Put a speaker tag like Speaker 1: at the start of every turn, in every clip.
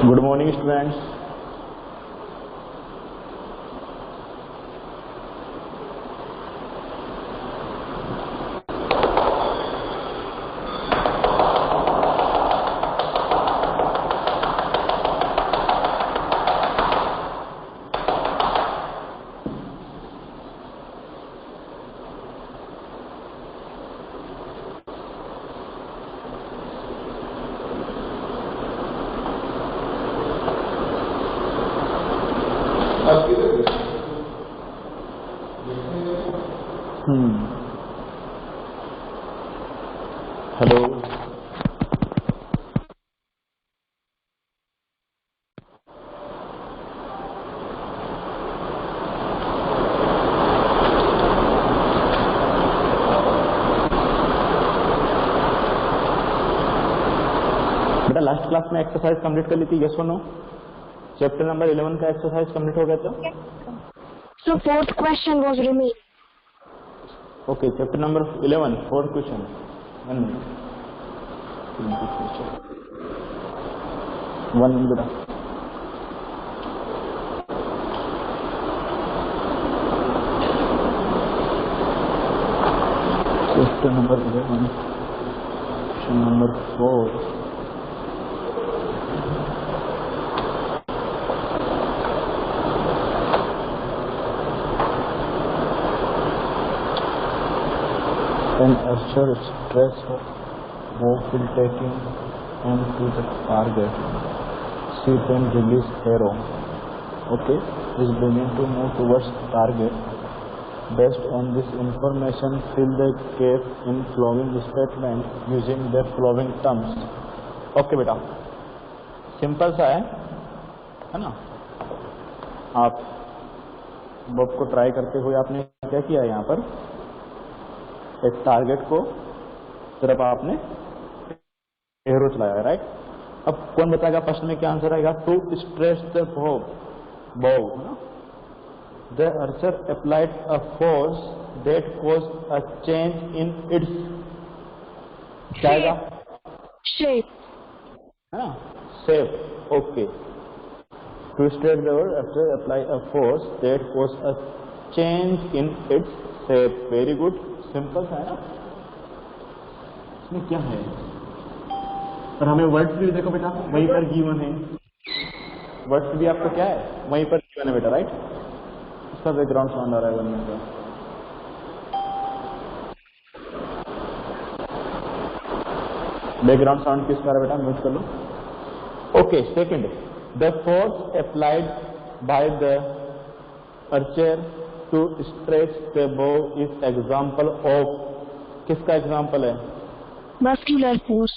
Speaker 1: Good morning students. Hello, बेटा last class में exercise complete कर ली थी, यस और नो? चैप्टर नंबर 11 का एक्सरसाइज कंप्लीट हो गया था?
Speaker 2: So fourth question was remain.
Speaker 1: Okay, chapter number 11 fourth question. 1 minute बेटा। Chapter number 11 question number 4। An archer stress bow will taking aim to the target. Shoot and release arrow. Okay, is beginning to move towards target. Based on this information, fill the gap in following statement using the following terms. Okay बेटा, simple सा है ना? आप Bob को try करते हुए आपने क्या किया यहाँ पर? एक टारगेट को तरफ आपने एरो चलाया, राइट? अब कौन बताएगा प्रश्न में क्या आंसर आएगा? To stress the bow, the archer applied a force that cause a change in its क्या आएगा?
Speaker 2: Shape.
Speaker 1: है ना? Shape. Okay, to stress the archer apply a force that cause a change in its shape. Very good, simple सा है ना? इसमें क्या है? पर हमें वर्ड्स भी देखो बेटा, वहीं पर गिवन है। वर्ड्स भी आपको क्या है? वहीं पर गिवन है बेटा, राइट? इसका बैकग्राउंड साउंड आ रहा है बनने का। बैकग्राउंड साउंड किस का बेटा? म्यूट कर लो। Okay, second, the force applied by the archer to stretch the bow is example of, किसका एग्जाम्पल है?
Speaker 2: Muscular force.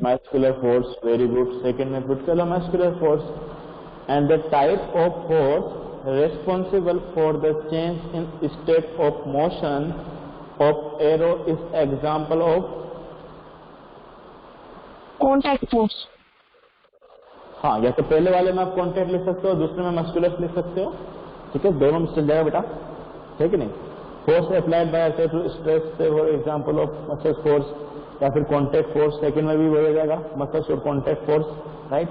Speaker 1: Muscular force, very good. Second में पुट कर लो muscular force. And the type of force responsible for the change in state of motion of arrow is example of
Speaker 2: Contact force.
Speaker 1: हाँ, या तो पहले वाले में आप कॉन्टैक्ट लिख सकते हो, दूसरे में मस्कुलर लिख सकते हो, ठीक है? दोनों में चल जाएगा बेटा, है कि नहीं? Force applied by archer to stress for example of muscle force, या फिर कॉन्टैक्ट फोर्स सेकंड में भी हो जाएगा, मसल और contact force, right?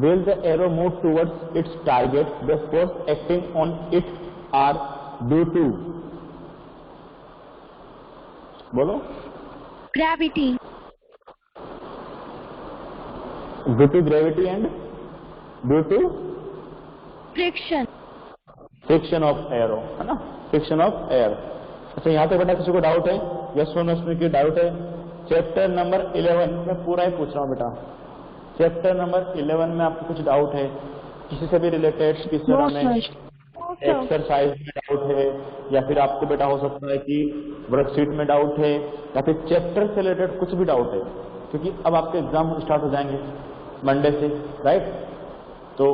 Speaker 1: Will the arrow move towards its target, the force acting on it are due to, बोलो?
Speaker 2: Gravity.
Speaker 1: Due to gravity and due to
Speaker 2: Friction.
Speaker 1: Friction of arrow, है ना? Friction of air. अच्छा, यहाँ पे बेटा किसी को doubt है? यस और नो में की डाउट है? चैप्टर नंबर 11 में पूरा ही पूछ रहा हूँ बेटा। चैप्टर नंबर 11 में आपको कुछ डाउट है किसी से भी रिलेटेड, किसी
Speaker 2: No,
Speaker 1: में
Speaker 2: sir.
Speaker 1: एक्सरसाइज में डाउट है, या फिर आपको बेटा हो सकता है कि वर्कशीट में डाउट है, या फिर चैप्टर से रिलेटेड कुछ भी डाउट है, क्योंकि अब आपके एग्जाम स्टार्ट हो जाएंगे मंडे से, राइट? तो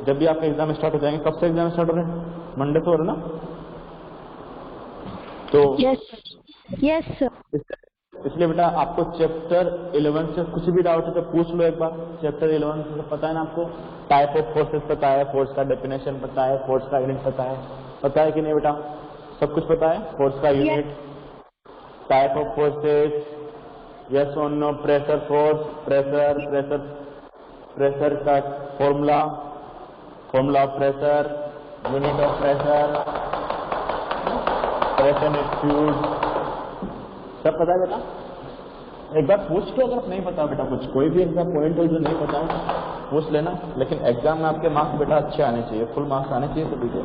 Speaker 1: जब भी आपके एग्जाम स्टार्ट हो जाएंगे, कब से एग्जाम स्टार्ट हो रहे हैं? मंडे से हो रहे ना? तो
Speaker 2: Yes, sir.
Speaker 1: इसलिए बेटा आपको चैप्टर 11 से कुछ भी डाउट है तो पूछ लो एक बार। चैप्टर 11 से पता है ना आपको? टाइप ऑफ फोर्सेस पता है, फोर्स का डेफिनेशन पता है, फोर्स का यूनिट पता है कि नहीं बेटा? सब कुछ पता है? फोर्स का unit, type of forces, yes और no, pressure force, pressure pressure का formula, formula of pressure, unit of pressure, pressure in fluid, सब पता है बेटा? एक बार पूछ के, अगर नहीं पता बेटा कुछ, कोई भी ऐसा पॉइंट हो जो नहीं पता पूछ लेना, लेकिन एग्जाम में आपके मार्क्स बेटा अच्छे आने चाहिए, फुल मार्क्स आने चाहिए सभी को।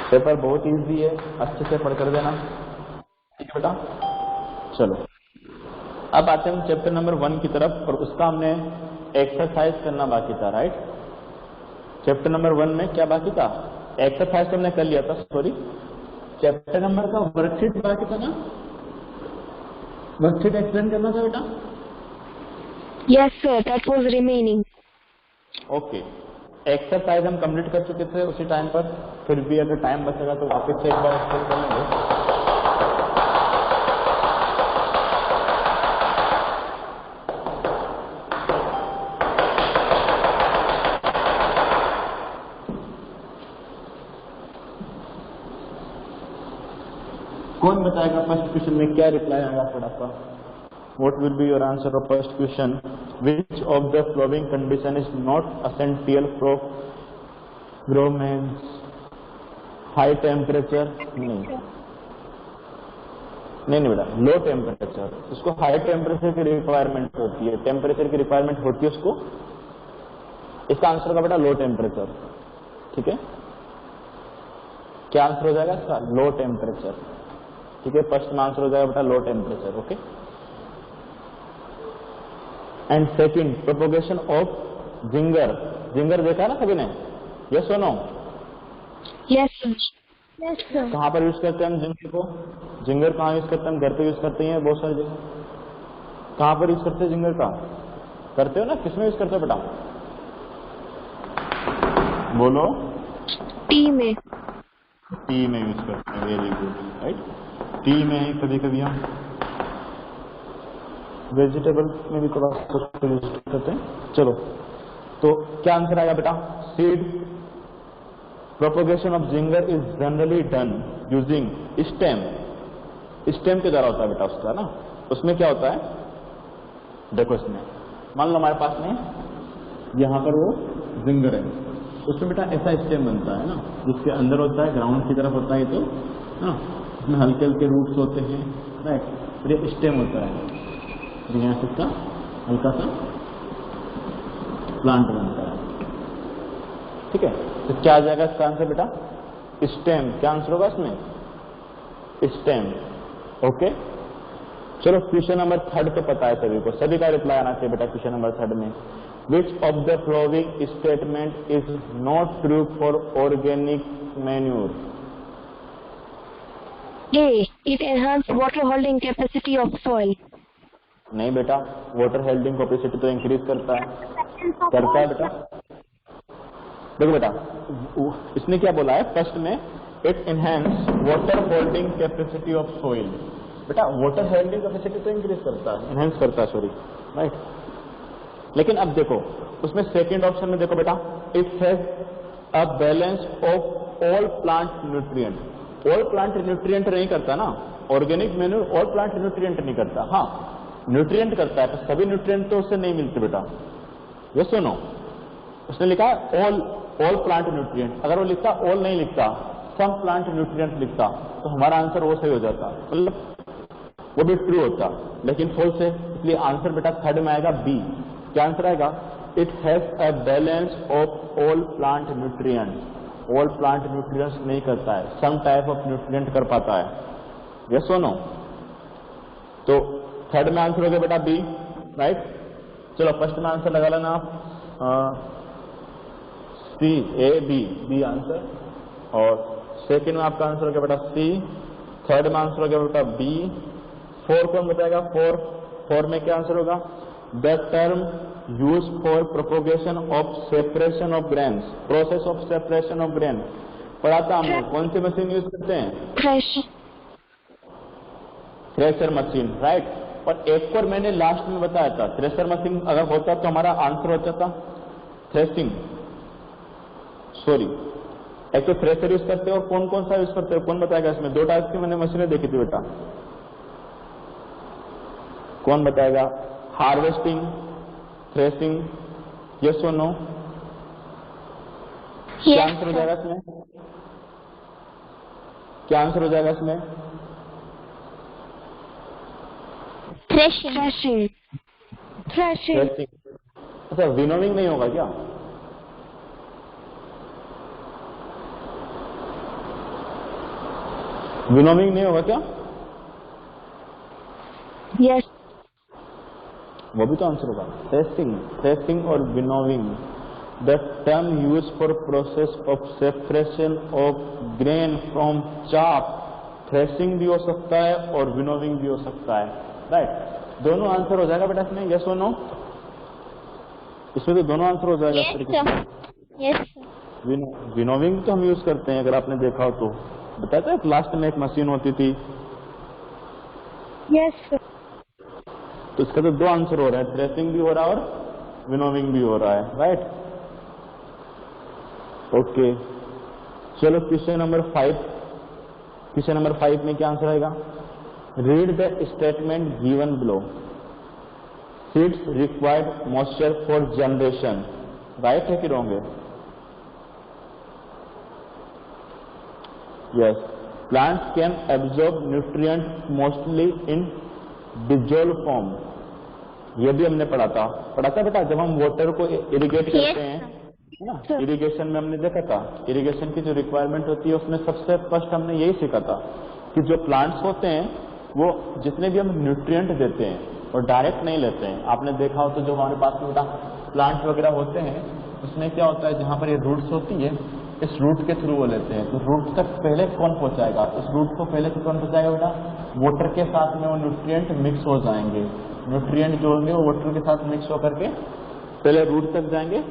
Speaker 1: पेपर बहुत इजी है, अच्छे से पढ़ कर देना, ठीक है बेटा? चलो अब आते हैं चैप्टर नंबर 1 की तरफ, और उसका हमने एक्सरसाइज करना बाकी था, राइट? चैप्टर नंबर 1 में क्या बाकी था? एक्सरसाइज तो हमने कर लिया था, सॉरी, चैप्टर नंबर का वर्कशीट बाकी था ना, वर्कशीट एक्सप्लेन करना था बेटा?
Speaker 2: Yes, sir. That was remaining.
Speaker 1: Okay, exercise हम कंप्लीट कर चुके थे उसी टाइम पर, फिर भी अगर टाइम बचेगा तो वापस से एक बार एक्सप्लेन कर लेंगे। कौन बताएगा फर्स्ट क्वेश्चन में क्या रिप्लाई आएगा थोड़ा सा? What will be your answer of first question? Which of the following condition is not essential for growth? High temperature? नहीं बेटा, लो टेम्परेचर, उसको हाई टेम्परेचर की रिक्वायरमेंट होती है, टेम्परेचर की रिक्वायरमेंट होती है उसको। इसका आंसर होगा बेटा लो टेम्परेचर, ठीक है? क्या आंसर हो जाएगा इसका? लो टेम्परेचर, ठीक है? फर्स्ट में आंसर हो जाएगा बेटा low temperature, okay? And second, propagation of ginger, ginger देखा है ना सभी ने? यस और no?
Speaker 2: Yes, sir. Yes, sir.
Speaker 1: कहाँ पर यूज करते हैं हम जिंगर को? जिंगर कहाँ यूज करते हैं हम? घर पे यूज करते हैं बहुत सारी जगह। कहाँ पर यूज करते हैं जिंगर का? करते हो ना? किसमें यूज करते हो बेटा? बोलो।
Speaker 2: टी में।
Speaker 1: टी में यूज करते हैं, वेरी गुड, राइट? टी में ही कभी कभी हम वेजिटेबल में भी थोड़ा कुछ यूज करते हैं। चलो, तो क्या आंसर आएगा बेटा? Seed. Propagation of ginger is generally done using stem, stem के द्वारा होता है बेटा उसका ना। उसमें क्या होता है, देखो इसमें मान लो हमारे पास में यहाँ पर वो जिंगर है, उसमें बेटा ऐसा स्टेम बनता है ना, जिसके अंदर होता है, ग्राउंड की तरफ होता है, तो ना इसमें हल्के हल्के रूट्स होते हैं, राइट? फिर ये स्टेम होता है, यहाँ से इसका हल्का सा प्लांट बनता है, ठीक है? तो क्या आ जाएगा इसका आंसर बेटा? स्टेम। क्या आंसर होगा इसमें? Stem, okay? चलो क्वेश्चन नंबर 3 तो पता है सभी को, सभी का रिप्लाई आना चाहिए बेटा क्वेश्चन नंबर 3 में। Which of the following statement is not true for organic manure?
Speaker 2: A. It enhances water holding capacity of soil.
Speaker 1: नहीं बेटा, वाटर होल्डिंग कैपेसिटी तो इंक्रीज करता है बेटा। देखो बेटा, इसने क्या बोला है फर्स्ट में? It enhance water holding capacity of soil. बेटा वाटर होल्डिंग कैपेसिटी तो इंक्रीज करता है, एनहांस करता है, सॉरी, राइट? लेकिन अब देखो उसमें सेकेंड ऑप्शन में देखो बेटा, it has a balance of all plant nutrient. All plant nutrient नहीं करता ना, organic manure all plant nutrient नहीं करता। हाँ, न्यूट्रिएंट करता है, तो सभी न्यूट्रिएंट तो उससे नहीं मिलते बेटा, ये सुनो। उसने लिखा ऑल प्लांट न्यूट्रिएंट, अगर वो लिखता ऑल नहीं लिखता, सम प्लांट न्यूट्रिएंट लिखता, तो हमारा आंसर वो सही हो जाता, मतलब वो भी ट्रू होता, लेकिन फॉल्स है, इसलिए आंसर बेटा 3rd में आएगा बी। क्या आंसर आएगा? It has a balance of all plant nutrient. All plant nutrients नहीं करता है, सम टाइप ऑफ न्यूट्रिएंट कर पाता है, यस और नो? तो 3rd में आंसर हो गया बेटा बी, राइट? चलो फर्स्ट में आंसर लगा लेना आप, सी, ए, बी आंसर, और सेकंड में आपका आंसर हो गया बेटा सी, 3rd में आंसर हो गया बेटा बी। 4 कौन बताएगा? 4 में क्या आंसर होगा? The term use for propagation of separation of grains, process of separation of grain पढ़ा था हमने, कौन सी मशीन यूज करते हैं? Thresher machine, right? और एक और मैंने लास्ट में बताया था, थ्रेशर मशीन अगर होता तो हमारा आंसर हो जाता थ्रेसिंग, सॉरी, एक तो थ्रेशर यूज करते हैं, और कौन कौन सा यूज करते हैं कौन बताएगा? इसमें 2 टाइप की मैंने मशीनें देखी थी बेटा, कौन बताएगा? हार्वेस्टिंग, थ्रेसिंग, यस और नो? क्या
Speaker 2: Yes,
Speaker 1: आंसर हो
Speaker 2: sir.
Speaker 1: जाएगा इसमें? क्या आंसर हो जाएगा इसमें?
Speaker 2: Threshing.
Speaker 3: Threshing. Threshing.
Speaker 1: Threshing. अच्छा, विनोविंग नहीं होगा क्या? विनोविंग नहीं होगा क्या?
Speaker 3: Yes.
Speaker 1: वो भी तो आंसर होगा। थ्रेसिंग और winnowing, the term use for process of separation of grain from चाप। थ्रेसिंग भी हो सकता है और विनोविंग भी हो सकता है, राइट? दोनों आंसर हो जाएगा बेटा इसमें, यस और नो? इसमें तो दोनों आंसर हो जाएगा।
Speaker 2: Yes, sir. Yes, sir.
Speaker 1: Winnowing तो हम यूज करते हैं, अगर आपने देखा हो तो। बताते हैं लास्ट में एक मशीन होती थी,
Speaker 3: Yes, sir.
Speaker 1: तो इसका तो दो आंसर हो रहा है, थ्रेसिंग भी हो रहा है और विनोविंग भी हो रहा है, राइट? ओके, चलो क्वेश्चन नंबर 5। क्वेश्चन नंबर 5 में क्या आंसर आएगा? Read the statement given below. Seeds required moisture for generation, right है कि रॉन्ग है? Yes, plants can absorb nutrient mostly in dissolve form. ये भी हमने पढ़ा था बेटा, जब हम वाटर को इरिगेट करते हैं, है ना? इरिगेशन में हमने देखा था, इरिगेशन की जो रिक्वायरमेंट होती है उसमें सबसे फर्स्ट हमने यही सीखा था कि जो प्लांट्स होते हैं वो जितने भी हम न्यूट्रिएंट देते हैं और डायरेक्ट नहीं लेते हैं। आपने देखा हो तो जो हमारे पास में बेटा प्लांट वगैरह होते हैं उसमें क्या होता है, जहां पर ये रूट्स होती है, इस रूट के थ्रू वो लेते हैं। तो रूट तक पहले कौन पहुंचाएगा? इस रूट को पहले से कौन पहुंचाएगा बेटा? वाटर के साथ में वो न्यूट्रिएंट मिक्स हो जाएंगे। न्यूट्रिएंट जो होंगे वो वाटर के साथ मिक्स होकर के पहले रूट तक जाएंगे,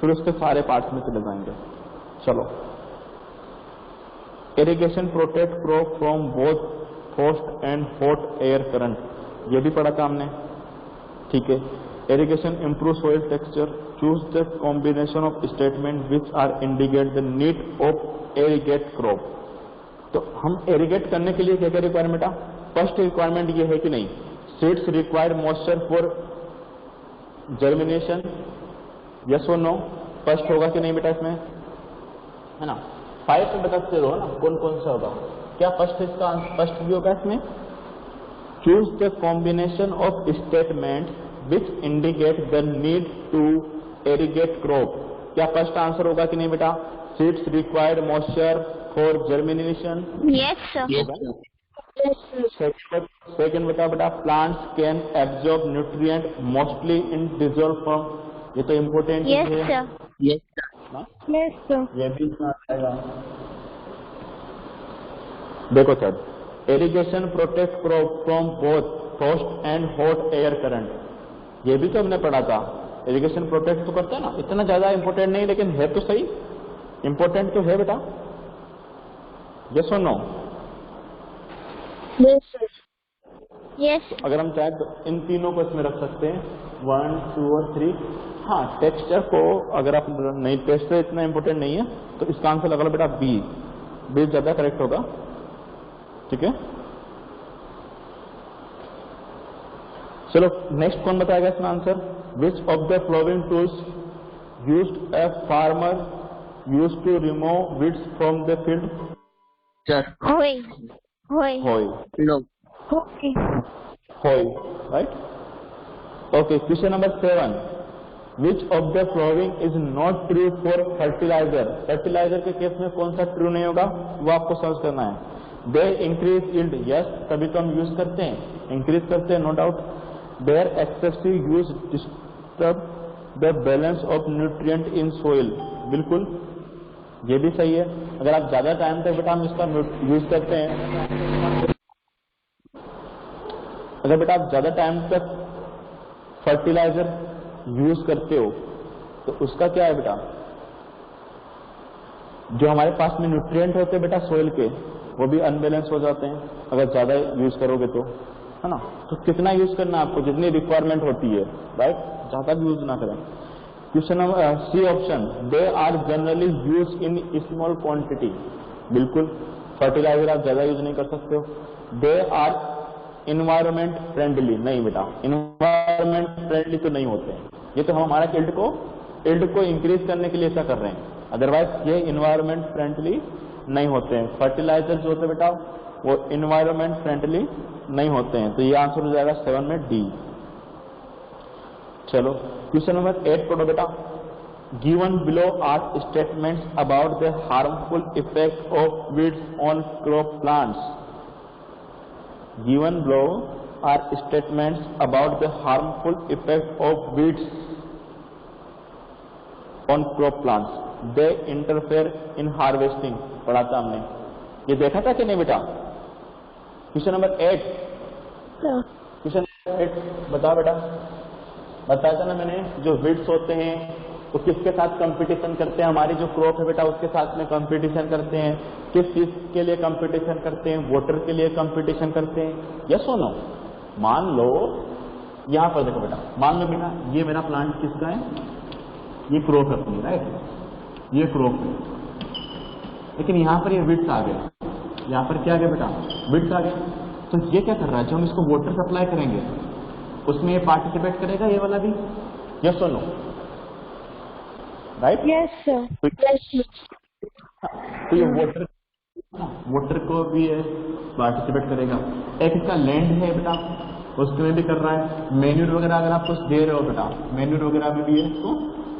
Speaker 1: फिर उसके सारे पार्ट्स में चले जाएंगे। चलो, irrigation protect crop from both frost and hot air current, ये भी पढ़ा था हमने, ठीक है? Irrigation improve soil texture. Choose the combination of statement which are indicate the need of irrigate crop. तो हम इरिगेट करने के लिए क्या क्या रिक्वायरमेंट है? फर्स्ट रिक्वायरमेंट ये है कि नहीं, seeds required moisture for germination, yes और नो? फर्स्ट होगा कि नहीं बेटा इसमें, है ना? 5 में बताते रहो ना कौन कौन सा होगा। क्या फर्स्ट इसका फर्स्ट भी होगा इसमें? Choose the combination of statement which indicate the need to irrigate crop. क्या फर्स्ट आंसर होगा कि नहीं बेटा? Seeds required moisture for germination.
Speaker 2: Yes, sir.
Speaker 1: Second बेटा plants can absorb nutrient mostly in dissolve form, ये तो इम्पोर्टेंट
Speaker 2: Yes,
Speaker 1: है।
Speaker 2: sir.
Speaker 1: Yes,
Speaker 3: Yes, sir.
Speaker 1: ये भी आएगा। देखो sir, irrigation protect crop from both frost and hot air current, ये भी तो हमने पढ़ा था। इरिगेशन प्रोटेक्ट तो करता है ना, इतना ज्यादा इंपॉर्टेंट नहीं, लेकिन है तो सही, इंपॉर्टेंट तो है बेटा। यस और नो?
Speaker 3: Yes, sir.
Speaker 2: Yes.
Speaker 1: अगर हम चाहें तो इन तीनों को इसमें रख सकते हैं, 1, 2 और 3। हाँ, टेक्सचर को अगर आप नहीं, टेक्सचर इतना इंपॉर्टेंट नहीं है, तो इसका आंसर लगा लो बेटा बी ज्यादा करेक्ट होगा, ठीक है? चलो नेक्स्ट कौन बताएगा इसमें answer? Which of the following tools used a farmer used to remove weeds from the field?
Speaker 4: Sir
Speaker 2: Hoi. Hoi.
Speaker 1: Hoe,
Speaker 4: no
Speaker 3: Okay.
Speaker 1: Hoe, right? Okay, question number 7। Which of the following is not true for fertiliser? Fertiliser के case में कौन सा true नहीं होगा वो आपको search करना है। दे इंक्रीज यील्ड, यस, तभी तो हम यूज करते हैं, इंक्रीज करते हैं, no doubt. Their excessive use disturb the balance of nutrient in soil, बिल्कुल ये भी सही है। अगर आप ज्यादा टाइम तक बेटा हम इसका यूज करते हैं, अगर बेटा आप ज्यादा टाइम तक फर्टिलाइजर यूज करते हो तो उसका क्या है बेटा, जो हमारे पास में न्यूट्रिएंट होते हैं बेटा सोइल के, वो भी अनबैलेंस हो जाते हैं अगर ज्यादा यूज करोगे तो, है ना? तो कितना यूज करना है आपको, जितनी रिक्वायरमेंट होती है, राइट? ज्यादा भी यूज ना करें। Question number c option, they are generally use in small quantity, बिल्कुल फर्टिलाइजर आप ज्यादा यूज नहीं कर सकते हो। दे आर इन्वायरमेंट फ्रेंडली, नहीं बेटा इन्वायरमेंट फ्रेंडली तो नहीं होते हैं, ये तो हम हमारा फील्ड को
Speaker 4: यील्ड को इंक्रीज करने के लिए ऐसा कर रहे हैं, अदरवाइज ये इन्वायरमेंट फ्रेंडली नहीं होते हैं। फर्टिलाइजर जो होते हैं बेटा वो इन्वायरमेंट फ्रेंडली नहीं होते हैं। तो ये आंसर हो जाएगा 7 में डी। चलो क्वेश्चन नंबर 8 पढ़ो बेटा। Given below are statements about the harmful effect of weeds on crop plants. Given below are statements about the harmful effect of weeds on crop plants. They interfere in harvesting. पढ़ा था हमने, ये देखा था कि नहीं बेटा? Question number 8। क्वेश्चन नंबर 8 बताओ बेटा। बताया था ना मैंने, जो वीड्स होते हैं वो किसके साथ कंपटीशन करते हैं? हमारी जो क्रॉप है बेटा उसके साथ में कंपटीशन करते हैं। किस चीज के लिए कंपटीशन करते हैं? वाटर के लिए कंपटीशन करते हैं। यस और नो? मान लो यहां पर देखो बेटा, मान लो बेटा ये मेरा प्लांट किसका है? ये क्रॉप है अपनी, राइट? ये क्रॉप है, लेकिन यहां पर ये वीड्स आ गए। यहां पर क्या आ गया बेटा? वीड्स आ गए। तो ये क्या कर रहा है? जो हम इसको वाटर सप्लाई करेंगे उसमें ये पार्टिसिपेट करेगा, ये वाला भी? यस और नो? राइट?
Speaker 3: Yes, sir.
Speaker 4: तो ये वाटर को भी पार्टिसिपेट करेगा। एक इसका लैंड है बेटा, उसमें भी कर रहा है। मेन्यूर वगैरह अगर आप कुछ दे रहे हो बेटा, मेन्यूर वगैरह में भी है इसको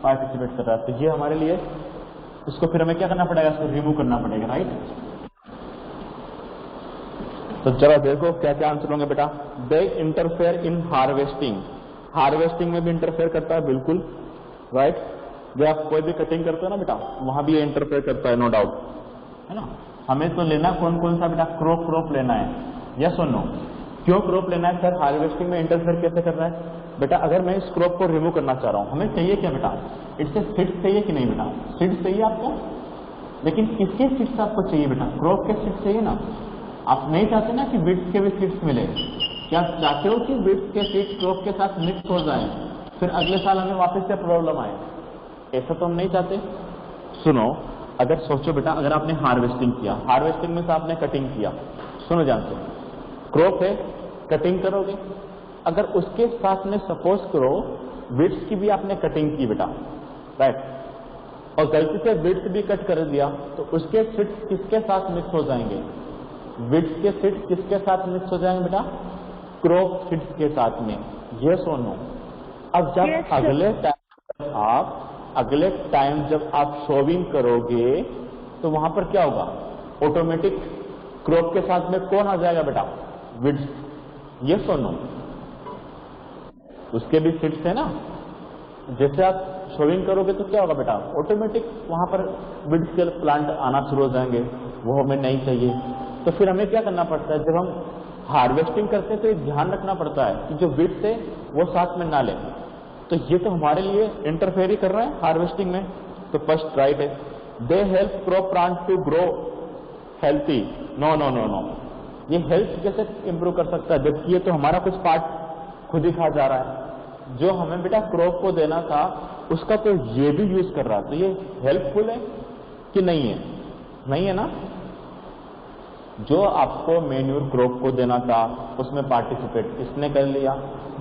Speaker 4: पार्टिसिपेट कर रहा है। तो ये हमारे लिए, इसको फिर हमें क्या करना पड़ेगा? इसको रिमूव करना पड़ेगा, राइट? तो चलो देखो क्या क्या आंसर होंगे बेटा। दे इंटरफेयर इन हार्वेस्टिंग। हार्वेस्टिंग में भी इंटरफेयर करता है, बिल्कुल राइट। जब आप कोई भी कटिंग करते हो ना बेटा, वहां भी ये इंटरफेयर करता है, नो डाउट, है ना? हमें तो लेना कौन कौन सा बेटा? क्रॉप लेना है। यस और नो? क्यों क्रॉप लेना है सर? हार्वेस्टिंग में इंटरफेयर कैसे कर रहा है बेटा? अगर मैं इस क्रॉप को रिमूव करना चाह रहा हूं, हमें चाहिए क्या बेटा? इससे सीड्स चाहिए कि नहीं बेटा? सीड्स चाहिए आपको, लेकिन किसके सीड्स आपको चाहिए बेटा? क्रॉप के सीड्स चाहिए ना? आप नहीं चाहते ना कि वीड्स के भी सीड्स मिले? क्या चाहते हो कि वीड्स के सीड्स क्रॉप के साथ मिक्स हो जाएं, फिर अगले साल हमें वापस से प्रॉब्लम आए? ऐसा तो हम नहीं चाहते। सुनो, अगर सोचो बेटा, अगर आपने हार्वेस्टिंग किया, हार्वेस्टिंग में से आपने कटिंग किया, सुनो जानते, क्रॉप है, कटिंग करोगे, अगर उसके साथ में सपोज करो वीड्स की भी आपने कटिंग की बेटा, राइट, और गलती से वीड्स भी कट कर दिया, तो उसके सीड्स किसके साथ मिक्स हो जाएंगे? वीड्स के सीड्स किसके साथ मिक्स हो जाएंगे बेटा? क्रॉप सीड्स के साथ में। ये सोनो, अब जब
Speaker 3: Yes,
Speaker 4: अगले टाइम जब आप सोविंग करोगे तो वहां पर क्या होगा? ऑटोमेटिक क्रॉप के साथ में कौन आ जाएगा बेटा? वीड्स। ये सोनो, उसके भी सीड्स है ना। जैसे आप सोविंग करोगे तो क्या होगा बेटा? ऑटोमेटिक वहां पर वीड्स के प्लांट आना शुरू हो जाएंगे, वो हमें नहीं चाहिए। तो फिर हमें क्या करना पड़ता है? जब हम हार्वेस्टिंग करते हैं तो एक ध्यान रखना पड़ता है कि जो वीड्स है वो साथ में ना ले। तो ये तो हमारे लिए इंटरफेयर ही कर रहा है हार्वेस्टिंग में। तो फर्स्ट राइट है, they help crop plant to grow healthy. No no no no, ये हेल्थ कैसे इंप्रूव कर सकता है जबकि ये तो हमारा कुछ पार्ट खुद ही खा जा रहा है। जो हमें बेटा क्रॉप को देना था उसका तो ये भी यूज कर रहा है। तो ये हेल्पफुल है कि नहीं है? नहीं है ना। जो आपको मेन्यूर क्रॉप को देना था उसमें पार्टिसिपेट इसने कर लिया,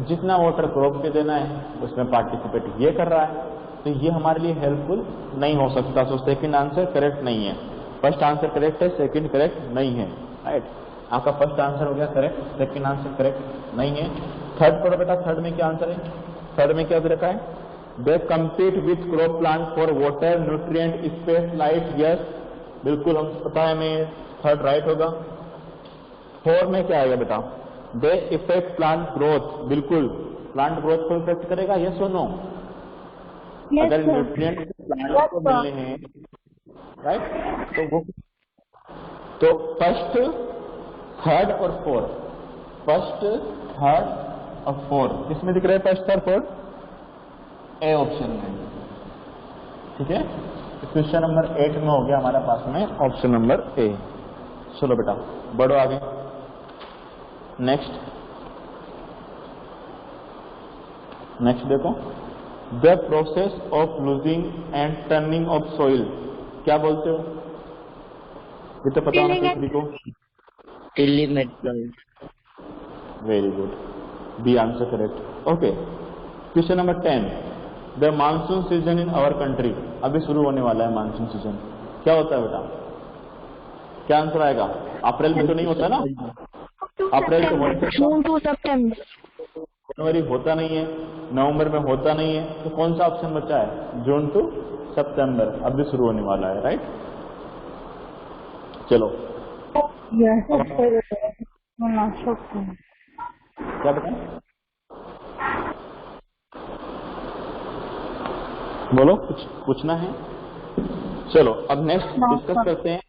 Speaker 4: जितना वाटर क्रॉप के देना है उसमें पार्टिसिपेट ये कर रहा है। तो ये हमारे लिए हेल्पफुल नहीं हो सकता। सो सेकंड आंसर करेक्ट नहीं है। फर्स्ट आंसर करेक्ट है, सेकंड करेक्ट नहीं है, राइट। आपका फर्स्ट आंसर हो गया करेक्ट, सेकंड आंसर करेक्ट नहीं है। थर्ड पढ़ो बेटा, थर्ड में क्या आंसर है? थर्ड में क्या दे रखा है? दे compete with crop plant for water, nutrient, space, light. Yes, बिल्कुल हम पता है हमें, थर्ड राइट होगा। फोर में क्या आएगा बेटा? दे इफेक्ट प्लांट ग्रोथ। बिल्कुल, प्लांट ग्रोथ को इफेक्ट करेगा। यस और नो?
Speaker 3: Yes,
Speaker 4: अगर
Speaker 3: sir.
Speaker 4: न्यूट्रिएंट प्लांट को मिलने हैं, राइट, तो वो तो फर्स्ट, थर्ड और फोर्थ, फर्स्ट, थर्ड और फोर्थ किसमें दिख रहा है? First, third, fourth A option में, ठीक है। क्वेश्चन नंबर 8 में हो गया हमारे पास में ऑप्शन नंबर ए। चलो बेटा बढ़ो आगे। नेक्स्ट देखो, the process of losing and turning of soil. क्या बोलते हो? ये तो पता होना चाहिए सभी को।
Speaker 5: टिल्ली metal.
Speaker 4: Very good, B answer correct. Okay, question number 10, the monsoon season in our country, अभी शुरू होने वाला है मानसून सीजन, क्या होता है बेटा? क्या आंसर आएगा? अप्रैल में तो नहीं होता ना, अप्रैल तो होता है,
Speaker 2: June to September.
Speaker 4: जनवरी होता नहीं है, नवंबर में होता नहीं है, तो कौन सा ऑप्शन बचा है? जून टू सितंबर, अभी शुरू होने वाला है, राइट? चलो
Speaker 3: Yes.
Speaker 4: क्या बताएं? बोलो, कुछ पूछना है? चलो अब नेक्स्ट डिस्कस करते हैं,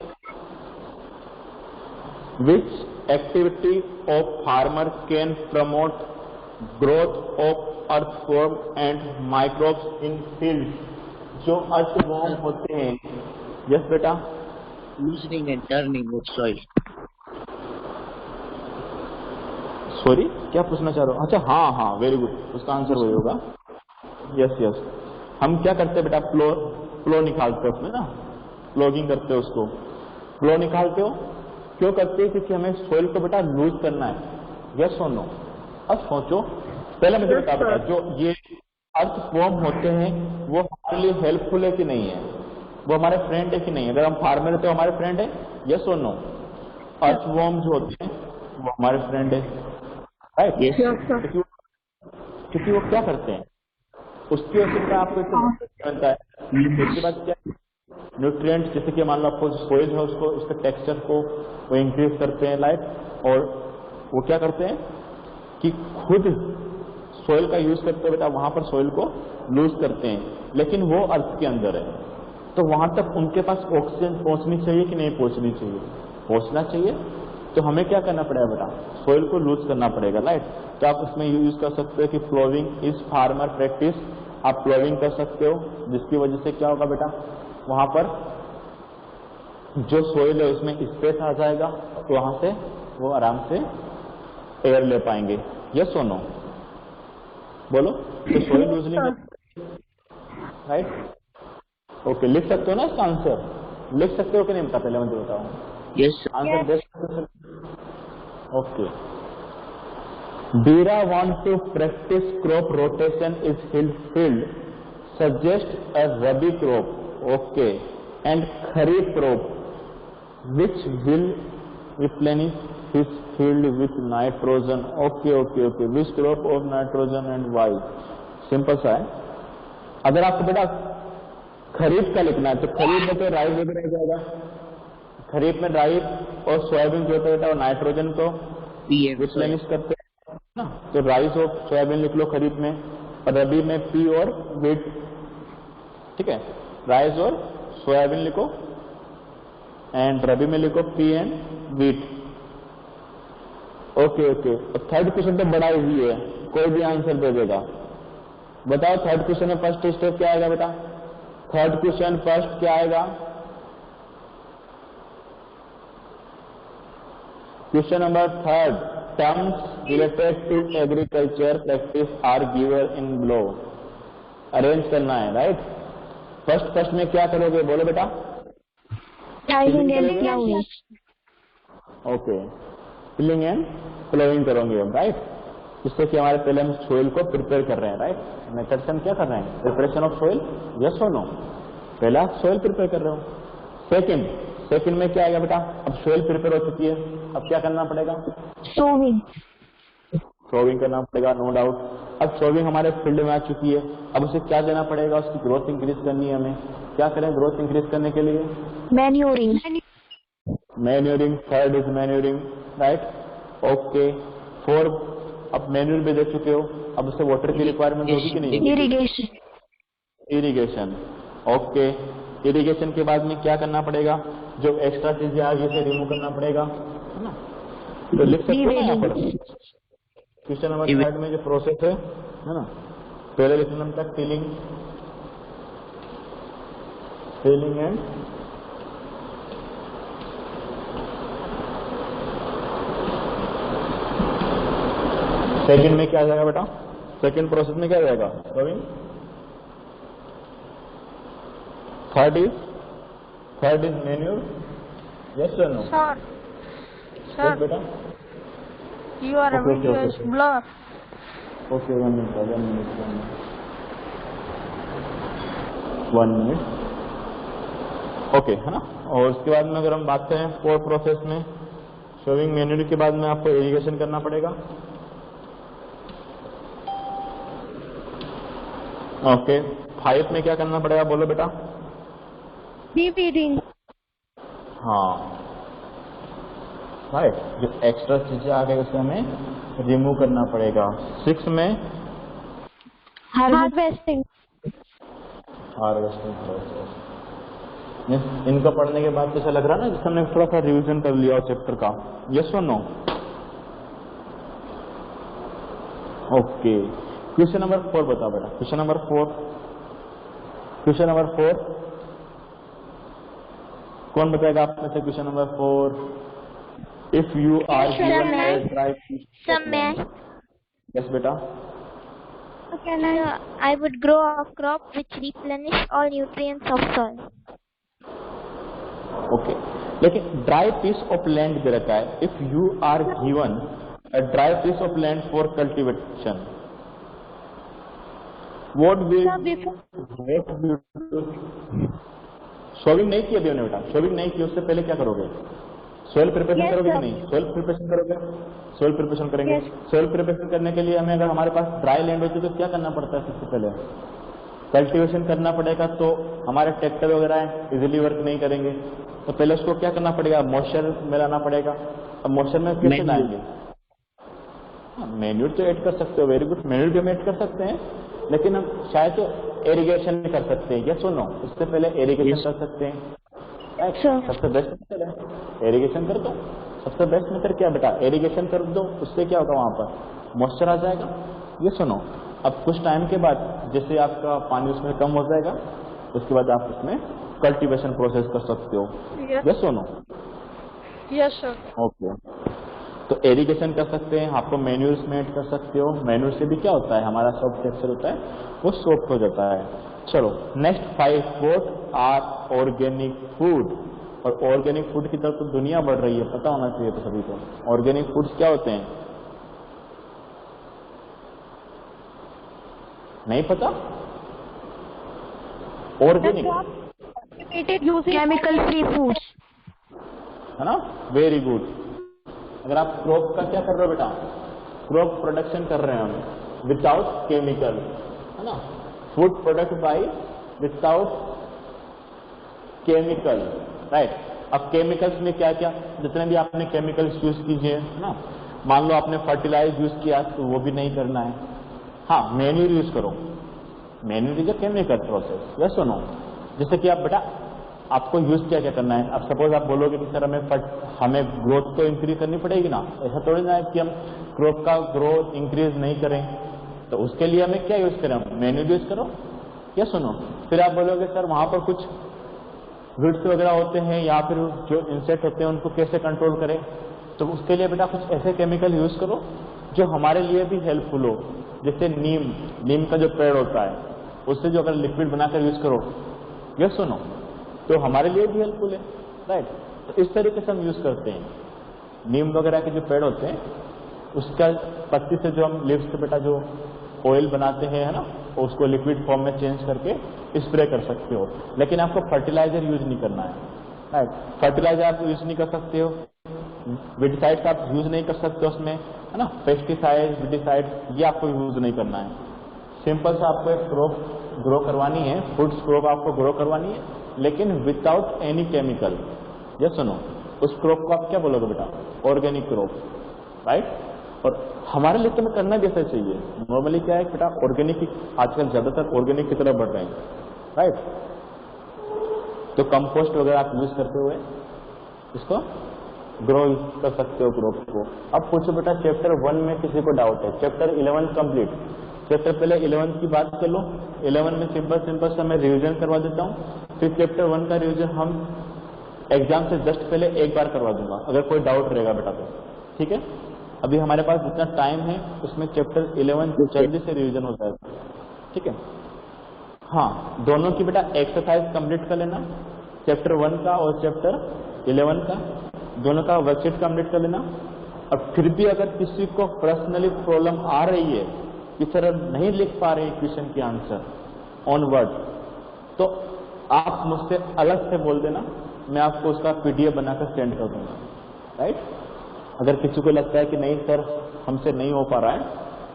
Speaker 4: which activity of farmer can promote growth of earthworm and microbes in field. जो अर्थवॉर्म होते हैं, यस बेटा,
Speaker 5: loosening and turning of soil.
Speaker 4: Sorry क्या पूछना चाह रहे हो? अच्छा हाँ हाँ, वेरी गुड, उसका आंसर वही होगा। यस यस, हम क्या करते हैं बेटा, फ्लो निकालते हैं उसमें ना, फ्लोगिंग करते हो उसको, फ्लो निकालते हो, क्यों करते हैं? क्योंकि हमें सोइल को बेटा लूज करना है, यस और नो। अब सोचो, पहले मुझे बता बेटा, जो ये अर्थवॉर्म होते हैं वो हमारे लिए हेल्पफुल है कि नहीं है, वो हमारे फ्रेंड है कि नहीं? अगर हम फार्मर है तो हमारे फ्रेंड है, यस और नो? अर्थवॉर्म जो होते हैं वो हमारे फ्रेंड है, राइट? क्योंकि वो क्या करते हैं, उसकी वजह से आपको इससे बनता है। उसके बाद क्या, न्यूट्रिएंट, जैसे कि मान लो आपको सोइल है उसको, उसके टेक्सचर को वो इंक्रीज करते हैं, लाइट, और वो क्या करते हैं कि खुद सोइल का यूज करते हैं बेटा, वहां पर सोइल को लूज करते हैं, लेकिन वो अर्थ के अंदर है, तो वहां तक उनके पास ऑक्सीजन पहुंचनी चाहिए कि नहीं पहुंचनी चाहिए? पहुंचना चाहिए। तो हमें क्या करना पड़ेगा बेटा, सोइल को लूज करना पड़ेगा, राइट? तो आप उसमें यूज कर सकते हो कि फ्लोविंग इज फार्मर प्रैक्टिस, आप फ्लोविंग कर सकते हो, जिसकी वजह से क्या होगा बेटा, वहां पर जो सोइल है उसमें स्पेस आ जाएगा, तो वहां से वो आराम से एयर ले पाएंगे, यस और नो? बोलो, तो सोइल लूजनिंग, राइट? ओके, लिख सकते हो ना इसका आंसर? लिख सकते हो कि नहीं बता, पहले मुझे बताओ।
Speaker 5: Yes.
Speaker 4: आंसर देख सकते हो? Okay, Bira want to practice crop rotation in his field, suggest a rabi crop, okay, and kharif crop, which will replenish his field with nitrogen, okay, which crop of nitrogen and why? Simple सा है। अगर आपको बेटा खरीफ का लिखना है तो खरीफ में तो राइस वगैरह जाएगा, खरीफ में राइस और सोयाबीन जो होता है बेटा वो नाइट्रोजन को रिप्लेनिश करते हैं ना, तो राइस और सोयाबीन लिख लो खरीफ में, और रबी में पी और वीट, ठीक है? राइस और सोयाबीन लिखो, एंड रबी में लिखो पी एंड वीट, ओके। और थर्ड क्वेश्चन तो बड़ा इजी है, कोई भी आंसर दे देगा। बताओ थर्ड क्वेश्चन में फर्स्ट स्टेप क्या आएगा बेटा? थर्ड क्वेश्चन फर्स्ट क्या आएगा? Question number third, terms related to agriculture practice are given in below, arrange करना है, राइट? फर्स्ट में क्या करोगे, बोलो बेटा?
Speaker 2: Tilling and plowing.
Speaker 4: Okay, tilling and ploughing करोगे हम, राइट? जिससे कि हमारे पहले हम सोइल को प्रिपेयर कर रहे हैं, राइट? मेथड से हम क्या कर रहे हैं, प्रिपरेशन ऑफ सोइल, यस और नो? पहला आप सोइल प्रिपेयर कर रहे हो। सेकंड में क्या आएगा बेटा? अब सोइल प्रिपेयर हो चुकी है, अब क्या करना पड़ेगा?
Speaker 2: Sowing.
Speaker 4: सोविंग करना पड़ेगा, नो डाउट। अब सोविंग हमारे फील्ड में आ चुकी है, अब उसे क्या देना पड़ेगा? उसकी ग्रोथ इंक्रीज करनी है हमें। क्या करें ग्रोथ इंक्रीज करने के लिए?
Speaker 2: Manuring.
Speaker 4: Manuring, third is manuring, right? Okay, fourth, अब मैन्यूर भी दे चुके हो, अब उसे वाटर की रिक्वायरमेंट होगी कि नहीं?
Speaker 2: Irrigation.
Speaker 4: Irrigation, okay. इरिगेशन के बाद में क्या करना पड़ेगा? जो एक्स्ट्रा चीजें आ गई उसे रिमूव करना पड़ेगा, है ना? तो लिख सकते हो ना यहाँ पर क्वेश्चन नंबर थर्ड में जो प्रोसेस है ना? पहले लिखना था टिलिंग एंड सेकंड में क्या आ जाएगा बेटा? सेकंड प्रोसेस में क्या आ जाएगा? Ravindra, third is manure, yes और नो?
Speaker 3: Sir,
Speaker 4: बेटा
Speaker 3: your video is blur.
Speaker 4: Okay, 1 minute। 1 minute. Okay है ना। और उसके बाद में अगर हम बात करें 4 प्रोसेस में, शोविंग मैन्युअल के बाद में आपको इरिगेशन करना पड़ेगा। ओके 5 में क्या करना पड़ेगा बोलो बेटा?
Speaker 2: Repeating.
Speaker 4: हाँ राइट, जो एक्स्ट्रा चीजें आ गई उसे हमें रिमूव करना पड़ेगा। 6 में
Speaker 2: Harvesting.
Speaker 4: Harvesting process. इनको पढ़ने के बाद तो ऐसा लग रहा है ना जैसे हमने थोड़ा सा रिवीजन कर लिया चैप्टर का। यस और नो? ओके क्वेश्चन नंबर 4 बताओ बेटा। क्वेश्चन नंबर 4, क्वेश्चन नंबर 4 कौन बताएगा आप में से? Question number 4, if you are given a dry
Speaker 6: Some
Speaker 4: yes बेटा।
Speaker 6: I would grow a crop which replenish all nutrients of soil.
Speaker 4: Okay लेकिन ड्राई पीस ऑफ लैंड दे रखा है। If you are given a dry piece of land for cultivation, what will sowing नहीं की अभी हमने बेटा, सोविंग नहीं की, उससे पहले क्या करोगे? सोइल प्रिपरेशन करोगे कि नहीं? सोइल प्रिपरेशन करोगे, सोइल प्रिपरेशन करेंगे। सोइल प्रिपरेशन करने के लिए हमें, अगर हमारे पास ड्राई लैंड होती तो क्या करना पड़ता है? सबसे पहले कल्टीवेशन करना पड़ेगा, तो हमारे ट्रैक्टर वगैरह इजीली वर्क नहीं करेंगे। तो पहले उसको क्या करना पड़ेगा? मॉइस्चर में लाना पड़ेगा। अब मॉइस्चर में कैसे लाएंगे? मैन्यूर तो ऐड कर सकते हो, वेरी गुड, मैन्यूर भी हम ऐड कर सकते हैं, लेकिन हम शायद तो इरिगेशन भी कर सकते हैं। ये सुनो, उससे पहले इरिगेशन कर सकते हैं। सबसे बेस्ट मेथड है इरिगेशन कर दो। सबसे बेस्ट मेथड क्या बेटा? इरिगेशन कर दो। उससे क्या होगा? वहां पर मॉइस्चर आ जाएगा। ये सुनो, अब कुछ टाइम के बाद जैसे आपका पानी उसमें कम हो जाएगा, उसके बाद आप उसमें कल्टीवेशन प्रोसेस कर सकते हो। ये सुनो।
Speaker 3: Yes sir.
Speaker 4: ओके, तो इरिगेशन कर सकते हैं, आपको मैन्यूर्स में ऐड कर सकते हो। मैन्यूर से भी क्या होता है? हमारा सॉफ्ट टेक्सचर होता है वो सॉफ्ट हो जाता है। चलो next 5, what are organic food? और ऑर्गेनिक फूड की तरफ तो दुनिया बढ़ रही है, पता होना चाहिए तो सभी को। ऑर्गेनिक फूड्स क्या होते हैं? नहीं पता? Organic
Speaker 2: Chemical free foods.
Speaker 4: है ना, वेरी गुड। अगर आप क्रॉप का क्या कर रहे हो बेटा? क्रॉप प्रोडक्शन कर रहे हैं हम विदाउट केमिकल, है ना, food product by without chemical, right. अब केमिकल्स में क्या क्या, जितने भी आपने केमिकल्स यूज कीजिए, है ना, मान लो आपने फर्टिलाइज यूज किया तो वो भी नहीं करना है। हाँ, मैन्यूर यूज करो, manure is a chemical process, yes और नो। जैसे कि आप बेटा, आपको यूज क्या क्या करना है? अब सपोज आप बोलोगे कि सर हमें ग्रोथ तो इंक्रीज करनी पड़ेगी ना, ऐसा थोड़ी ना है कि हम क्रॉप का ग्रोथ इंक्रीज नहीं करें। तो उसके लिए हमें क्या यूज करें? मैन्यूर यूज करो, या सुनो। फिर आप बोलोगे सर वहां पर कुछ वीड्स वगैरह होते हैं या फिर जो इंसेक्ट होते हैं उनको कैसे कंट्रोल करें? तो उसके लिए बेटा कुछ ऐसे केमिकल यूज करो जो हमारे लिए भी हेल्पफुल हो। जैसे नीम का जो पेड़ होता है उससे जो अगर लिक्विड बनाकर यूज करो, ये सुनो, तो हमारे लिए भी हेल्पफुल है, राइट। तो इस तरीके से हम यूज करते हैं। नीम वगैरह के जो पेड़ होते हैं उसका पत्ती से जो हम लिव्स से बेटा जो ऑयल बनाते हैं, है ना, उसको लिक्विड फॉर्म में चेंज करके स्प्रे कर सकते हो। लेकिन आपको फर्टिलाइजर यूज नहीं करना है, राइट। फर्टिलाइजर आप यूज नहीं कर सकते हो, विडिसाइड्स आप यूज नहीं कर सकते उसमें, है ना, पेस्टिसाइड, विडिसाइड ये आपको यूज नहीं करना है। सिंपल सा आपको एक क्रॉप ग्रो करवानी है, फूड्स क्रॉप आपको ग्रो करवानी है, लेकिन विदाउट एनी केमिकल। ये सुनो, उस क्रॉप को आप क्या बोलोगे बेटा? Organic crop, right. और हमारे लिए तो में करना भी ऐसा चाहिए। नॉर्मली क्या है बेटा, ऑर्गेनिक आजकल ज्यादातर ऑर्गेनिक की तरफ बढ़ रहे हैं, राइट। तो कंपोस्ट वगैरह आप यूज करते हुए इसको ग्रो कर सकते हो क्रॉप को। अब पूछो बेटा, चैप्टर 1 में किसी को डाउट है? Chapter 11 complete. चैप्टर पहले 11 की बात कर लो। 11 में सिंपल सा मैं रिवीजन करवा देता हूँ, फिर चैप्टर 1 का रिवीजन हम एग्जाम से जस्ट पहले एक बार करवा दूंगा, अगर कोई डाउट रहेगा बेटा तो, ठीक है। अभी हमारे पास जितना टाइम है उसमें चैप्टर 11 जल्दी से रिवीजन होता है, ठीक है। हाँ, दोनों की बेटा एक्सरसाइज कंप्लीट कर लेना, चैप्टर 1 का और चैप्टर 11 का, दोनों का वर्कशीट कंप्लीट कर लेना। अब फिर भी अगर किसी को पर्सनली प्रॉब्लम आ रही है कि सर नहीं लिख पा रहे क्वेश्चन की आंसर ऑन वर्ड, तो आप मुझसे अलग से बोल देना, मैं आपको उसका पीडीएफ बनाकर सेंड कर दूंगा, राइट। अगर किसी को लगता है कि नहीं सर हमसे नहीं हो पा रहा है,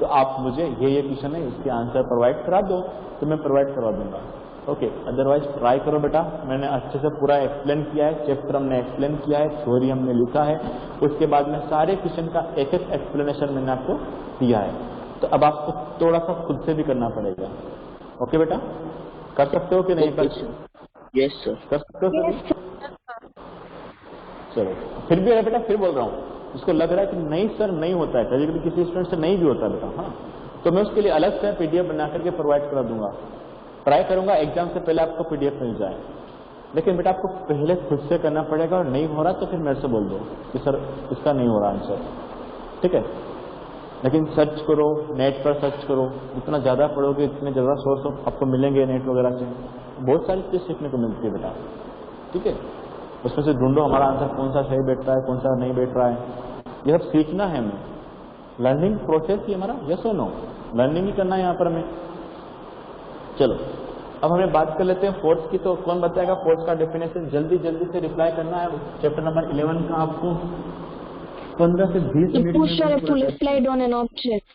Speaker 4: तो आप मुझे ये क्वेश्चन है इसके आंसर प्रोवाइड करा दो, तो मैं प्रोवाइड करवा दूंगा, ओके। अदरवाइज ट्राई करो बेटा, मैंने अच्छे से पूरा एक्सप्लेन किया है, चैप्टर हमने एक्सप्लेन किया है, थ्योरी हमने लिखा है, उसके बाद में सारे क्वेश्चन का एक एक एक्सप्लेनेशन मैंने आपको दिया है। तो अब आपको थोड़ा सा खुद से भी करना पड़ेगा, ओके बेटा। कर सकते हो कि नहीं कर सकते?
Speaker 5: Yes sir.
Speaker 4: कर सकते हो सर? चलो, फिर भी बेटा फिर बोल रहा हूँ, जिसको लग रहा है कि नहीं सर नहीं होता है, कभी कभी किसी स्टूडेंट से नहीं भी होता बेटा, हाँ, तो मैं उसके लिए अलग से पीडीएफ बना करके प्रोवाइड करा दूंगा। ट्राई करूंगा एग्जाम से पहले आपको पीडीएफ मिल जाए, लेकिन बेटा आपको पहले खुद से करना पड़ेगा, और नहीं हो रहा तो फिर मेरे से बोल दो कि सर इसका नहीं हो रहा आंसर, ठीक है। लेकिन सर्च करो, नेट पर सर्च करो, जितना ज़्यादा पढ़ोगे इतने ज़्यादा सोर्स आपको मिलेंगे नेट वगैरह से, बहुत सारी चीज़ सीखने को मिलती है बेटा, ठीक है। उसमें से ढूंढो हमारा आंसर कौन सा सही बैठ रहा है, कौन सा नहीं बैठ रहा है, ये सब सीखना है हमें। लर्निंग प्रोसेस ही हमारा, यस और नो, लर्निंग ही करना है यहाँ पर हमें। चलो अब हमें बात कर लेते हैं फोर्स की। तो कौन बताएगा फोर्स का डेफिनेशन? जल्दी जल्दी से रिप्लाई करना है। चैप्टर नंबर 11 का आपको 15 से 20
Speaker 2: The
Speaker 4: मिनट
Speaker 2: pusher
Speaker 4: में
Speaker 2: pull slide on an object.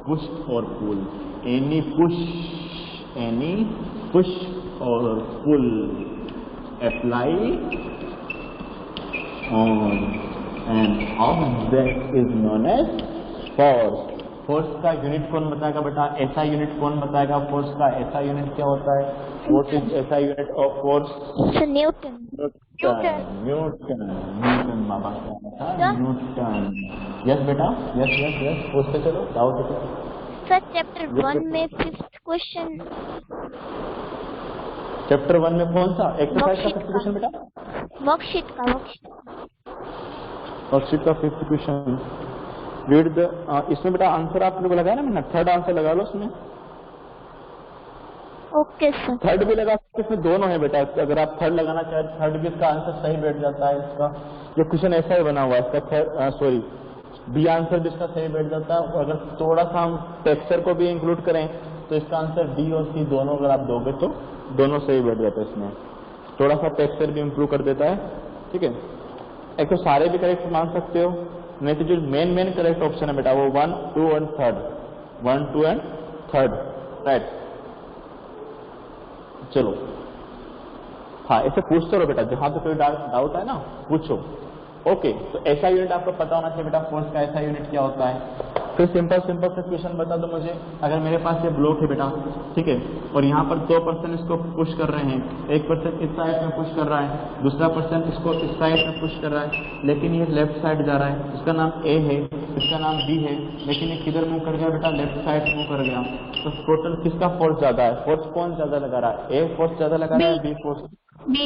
Speaker 4: Push और पुल, एनी पुश और pull apply on an object is known as force. Force का यूनिट कौन बताएगा बेटा? एसआई यूनिट कौन बताएगा? फोर्स का एसआई यूनिट क्या होता है? What is SI unit of force?
Speaker 6: Sir, Newton.
Speaker 4: Newton बाबा क्या? न्यूटन। यस बेटा, यस पूछते चलो, डाउट है
Speaker 6: Sir, chapter 1 में 5th question.
Speaker 4: चैप्टर 1 में कौन सा एक्सरसाइज का फिफ्थ क्वेश्चन बेटा?
Speaker 6: वर्कशीट का
Speaker 4: वर्कशीट का फिफ्थ क्वेश्चन। रीड द, इसमें बेटा आंसर आप लोग लगाया ना, मैंने थर्ड आंसर लगा लो उसमें।
Speaker 6: Okay sir.
Speaker 4: थर्ड भी लगा सकते, इसमें दोनों है बेटा, अगर आप थर्ड लगाना चाहे थर्ड भी इसका आंसर सही बैठ जाता है। इसका ये क्वेश्चन ऐसा ही बना हुआ है, इसका सॉरी बी आंसर भी इसका सही बैठ जाता है। और अगर थोड़ा सा हम टेक्सचर को भी इंक्लूड करें तो इसका आंसर डी और सी दोनों अगर आप दोगे तो दोनों सही बैठ जाता है। इसमें थोड़ा सा टेक्सचर भी इंप्रूव कर देता है, ठीक है। एक तो सारे भी करेक्ट मान सकते हो, नहीं तो जो मेन करेक्ट ऑप्शन है बेटा वो 1, 2 और 3rd, 1, 2 एंड 3rd, राइट। चलो हाँ, ऐसे पूछते रहो बेटा, जहां तो कोई डाउट है ना पूछो, ओके। तो ऐसा यूनिट आपको पता होना चाहिए बेटा, फोर्स का ऐसा यूनिट क्या होता है। फिर सिंपल से क्वेश्चन बता दो मुझे। अगर मेरे पास ये ब्लॉक है बेटा, ठीक है, और यहाँ पर 2 पर्सन इसको पुश कर रहे हैं, एक पर्सन इस साइड में पुश कर रहा है, दूसरा पर्सन इसको इस साइड में पुश कर रहा है, लेकिन ये लेफ्ट साइड जा रहा है। इसका नाम ए है, इसका नाम बी है, लेकिन ये किधर मूव कर गया बेटा? लेफ्ट साइड मूव कर गया। तो टोटल किसका फोर्स ज्यादा है? फोर्स कौन ज्यादा लगा रहा है? ए फोर्स ज्यादा लगा रहा है, B force?
Speaker 2: B.